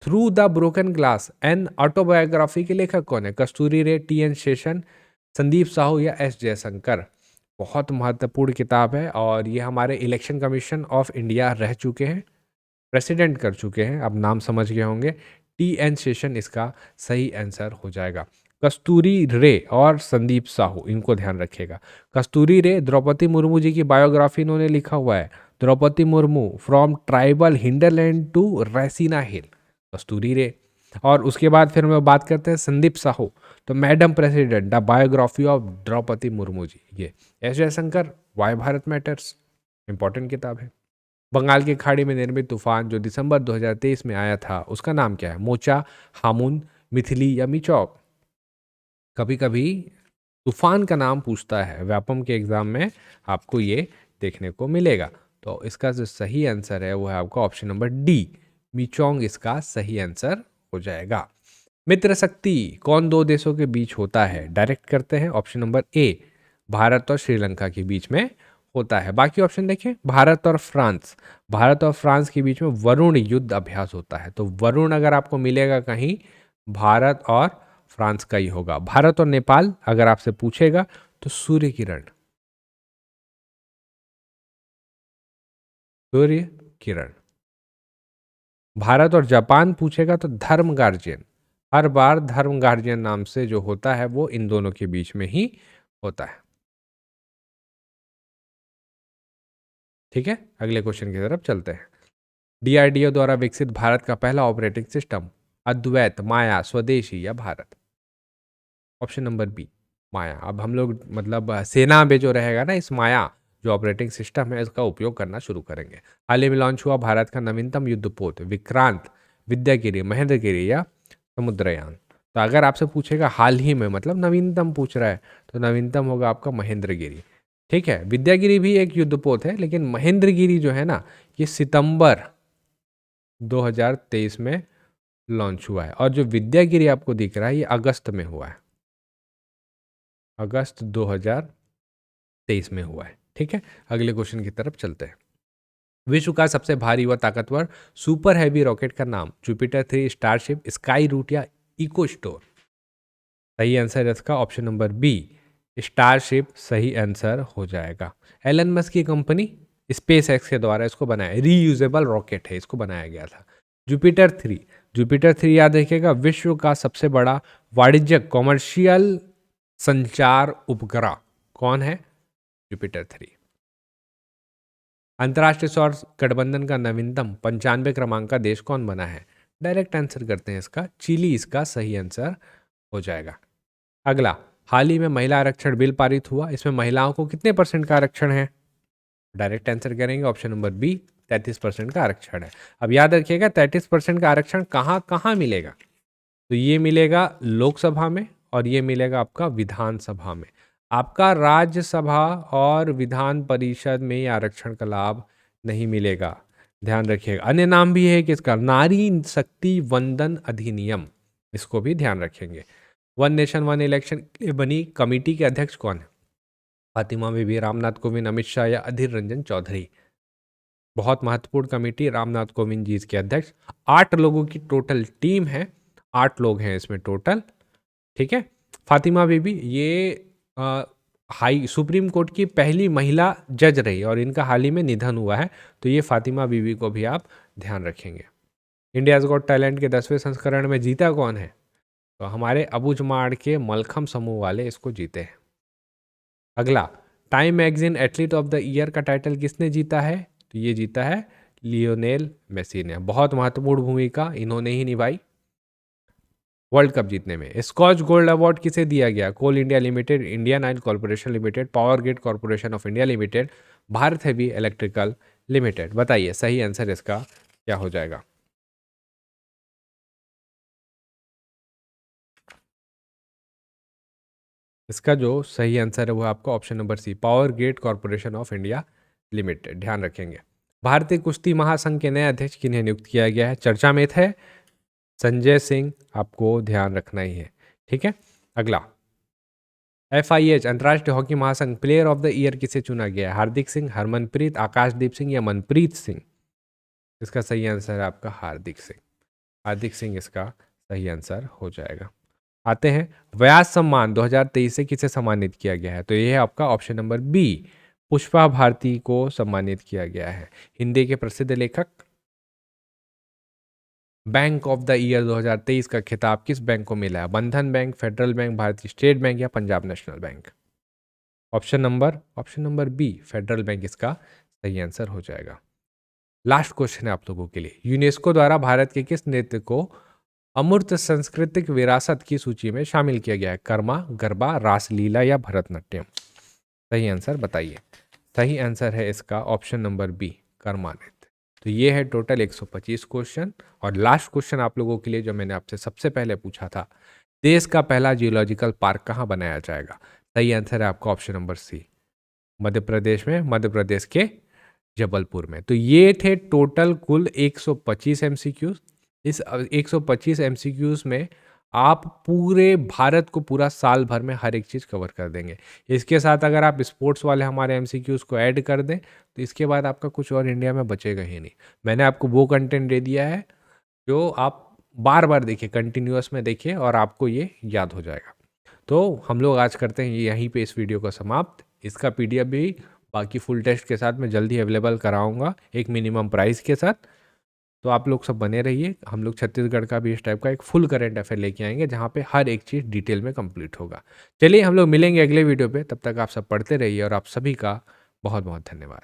Through the broken glass an autobiography के लेखक कौन है? कस्तूरी रे, TN शेषन, संदीप साहू या S जयशंकर? बहुत महत्वपूर्ण किताब है, और ये हमारे इलेक्शन कमीशन ऑफ इंडिया रह चुके हैं, प्रेसिडेंट कर चुके हैं, अब नाम समझ गए होंगे। TN शेषन इसका सही आंसर हो जाएगा। कस्तूरी रे और संदीप साहू, इनको ध्यान रखिएगा। कस्तूरी रे द्रौपदी मुर्मू जी की बायोग्राफी इन्होंने लिखा हुआ है। Droupadi Murmu from tribal hinterland to Raisina hill, Kasturi Ray. और उसके बाद फिर हम बात करते हैं संदीप साहू, तो madam president the biography of Droupadi Murmu ji, ये। S Jaishankar, why Bharat matters, important किताब है। बंगाल की खाड़ी में निर्मित तूफान जो दिसंबर 2023 में आया था, उसका नाम क्या है? मोचा, हामुन, मिथिली या मिचौक? कभी कभी तूफान का नाम पूछता है, व्यापम के एग्जाम में आपको ये देखने को मिलेगा। तो इसका जो सही आंसर है वो है आपका ऑप्शन नंबर डी, मीचोंग इसका सही आंसर हो जाएगा। मित्र शक्ति कौन दो देशों के बीच होता है? डायरेक्ट करते हैं, ऑप्शन नंबर ए, भारत और श्रीलंका के बीच में होता है। बाकी ऑप्शन देखें, भारत और फ्रांस, भारत और फ्रांस के बीच में वरुण युद्ध अभ्यास होता है। तो वरुण अगर आपको मिलेगा कहीं, भारत और फ्रांस का ही होगा। भारत और नेपाल अगर आपसे पूछेगा तो सूर्य किरण, सूर्य किरण। भारत और जापान पूछेगा तो धर्म गार्जियन, हर बार धर्म गार्जियन नाम से जो होता है वो इन दोनों के बीच में ही होता है। ठीक है, अगले क्वेश्चन की तरफ चलते हैं। डीआरडीओ द्वारा विकसित भारत का पहला ऑपरेटिंग सिस्टम, अद्वैत, माया, स्वदेशी या भारत? ऑप्शन नंबर बी, माया। अब हम लोग मतलब सेना में जो रहेगा ना, इस माया जो ऑपरेटिंग सिस्टम है इसका उपयोग करना शुरू करेंगे। हाल ही में लॉन्च हुआ भारत का नवीनतम युद्धपोत, विक्रांत, विद्यागिरी, महेंद्रगिरी या समुद्रयान? तो अगर आपसे पूछेगा हाल ही में मतलब नवीनतम पूछ रहा है, तो नवीनतम होगा आपका महेंद्रगिरी। ठीक है, विद्यागिरी भी एक युद्धपोत है, लेकिन महेंद्रगिरी जो है ना, ये सितंबर 2023 में लॉन्च हुआ है, और जो विद्यागिरी आपको दिख रहा है ये अगस्त में हुआ है, अगस्त 2023 में हुआ है। ठीक है, अगले क्वेश्चन की तरफ चलते हैं। विश्व का सबसे भारी व ताकतवर सुपर हैवी रॉकेट का नाम, जुपिटर 3, स्टारशिप, स्काई रूट या इको स्टोर? सही आंसर है इसका ऑप्शन नंबर बी, स्टारशिप सही आंसर हो जाएगा। एलन मस्क की कंपनी स्पेस एक्स के द्वारा इसको बनाया, रीयूजेबल रॉकेट है, इसको बनाया गया था। जुपिटर 3, जुपिटर 3 याद रखिएगा, विश्व का सबसे बड़ा वाणिज्यिक कॉमर्शियल संचार उपग्रह कौन है? जुपिटर 3। अंतर्राष्ट्रीय सौर गठबंधन का नवीनतम 95 क्रमांक का देश कौन बना है? डायरेक्ट आंसर करते हैं इसका, चिली इसका सही आंसर हो जाएगा। अगला, हाल ही में महिला आरक्षण बिल पारित हुआ, इसमें महिलाओं को कितने % का आरक्षण है? डायरेक्ट आंसर करेंगे, ऑप्शन नंबर बी, 33% का आरक्षण है। अब याद रखिएगा 33% का आरक्षण कहाँ कहाँ मिलेगा? तो ये मिलेगा लोकसभा में और ये मिलेगा आपका विधानसभा में। आपका राज्यसभा और विधान परिषद में ये आरक्षण का लाभ नहीं मिलेगा, ध्यान रखिएगा। अन्य नाम भी है कि इसका, नारी शक्ति वंदन अधिनियम, इसको भी ध्यान रखेंगे। वन नेशन वन इलेक्शन के लिए बनी कमेटी के अध्यक्ष कौन है? फातिमा बीबी, रामनाथ कोविंद, अमित शाह या अधीर रंजन चौधरी? बहुत महत्वपूर्ण कमेटी, रामनाथ कोविंद जी इसके अध्यक्ष। 8 लोगों की टोटल टीम है, 8 लोग हैं इसमें टोटल। ठीक है, फातिमा बीबी ये हाई सुप्रीम कोर्ट की पहली महिला जज रही और इनका हाल ही में निधन हुआ है, तो ये फातिमा बीबी को भी आप ध्यान रखेंगे। इंडियाज गॉट टैलेंट के 10वें संस्करण में जीता कौन है? तो हमारे अबुझमाड़ के मलखम समूह वाले इसको जीते हैं। अगला, time magazine athlete of the year का टाइटल किसने जीता है? तो ये जीता है लियोनेल मेसी ने। बहुत महत्वपूर्ण भूमिका इन्होंने ही निभाई वर्ल्ड कप जीतने में। स्कॉच गोल्ड अवार्ड किसे दिया गया? Coal India limited, Indian oil corporation limited, power grid corporation of India limited, Bharat heavy electrical limited? बताइए सही आंसर इसका क्या हो जाएगा? इसका जो सही आंसर है वो आपका option number C, Power grid corporation of India Limited. ध्यान रखेंगे। भारतीय कुश्ती महासंघ के नए अध्यक्ष किन्हें नियुक्त किया गया है? चर्चा में थे संजय सिंह, आपको ध्यान रखना ही है। ठीक है, अगला, FIH अंतर्राष्ट्रीय हॉकी महासंघ प्लेयर ऑफ द ईयर किसे चुना गया है? हार्दिक सिंह, हरमनप्रीत, आकाशदीप सिंह या मनप्रीत सिंह? इसका सही आंसर है आपका हार्दिक सिंह, हार्दिक सिंह इसका सही आंसर हो जाएगा। आते हैं, व्यास सम्मान 2023 से किसे सम्मानित किया गया है? तो ये है आपका option number B, Pushpa Bharati को सम्मानित किया गया है। हिंदी के प्रसिद्ध लेखक। बैंक ऑफ द ईयर 2023 का खिताब किस बैंक को मिला है? Bandhan bank, Federal Bank, Bharatiya State Bank या Punjab National Bank? Option number B, Federal Bank इसका सही आंसर हो जाएगा। लास्ट क्वेश्चन है आप लोगों के लिए, यूनेस्को द्वारा भारत के किस नृत्य को अमूर्त सांस्कृतिक विरासत की सूची में शामिल किया गया है? कर्मा, गरबा, रासलीला या भरतनाट्यम? सही आंसर बताइए। सही आंसर है इसका ऑप्शन नंबर बी, कर्मा नृत्य। तो ये है टोटल 125 क्वेश्चन। और लास्ट क्वेश्चन आप लोगों के लिए जो मैंने आपसे सबसे पहले पूछा था, देश का पहला जियोलॉजिकल पार्क कहाँ बनाया जाएगा? सही आंसर है आपका ऑप्शन नंबर सी, मध्य प्रदेश में, मध्य प्रदेश के जबलपुर में। तो ये थे टोटल कुल 125 एमसीक्यूज। इस 125 एमसीक्यूज में आप पूरे भारत को पूरा साल भर में हर एक चीज़ कवर कर देंगे। इसके साथ अगर आप स्पोर्ट्स वाले हमारे एमसीक्यूज को ऐड कर दें तो इसके बाद आपका कुछ और इंडिया में बचेगा ही नहीं। मैंने आपको वो कंटेंट दे दिया है जो आप बार बार देखिए, कंटिन्यूअस में देखिए और आपको ये याद हो जाएगा। तो हम लोग आज करते हैं यहीं पे इस वीडियो को समाप्त। इसका पीडीएफ भी बाकी फुल टेस्ट के साथ मैं जल्दी अवेलेबल कराऊंगा एक मिनिमम प्राइस के साथ। तो आप लोग सब बने रहिए। हम लोग छत्तीसगढ़ का भी इस टाइप का एक फुल करेंट अफेयर लेके आएंगे जहाँ पे हर एक चीज़ डिटेल में कंप्लीट होगा। चलिए हम लोग मिलेंगे अगले वीडियो पे, तब तक आप सब पढ़ते रहिए और आप सभी का बहुत बहुत धन्यवाद।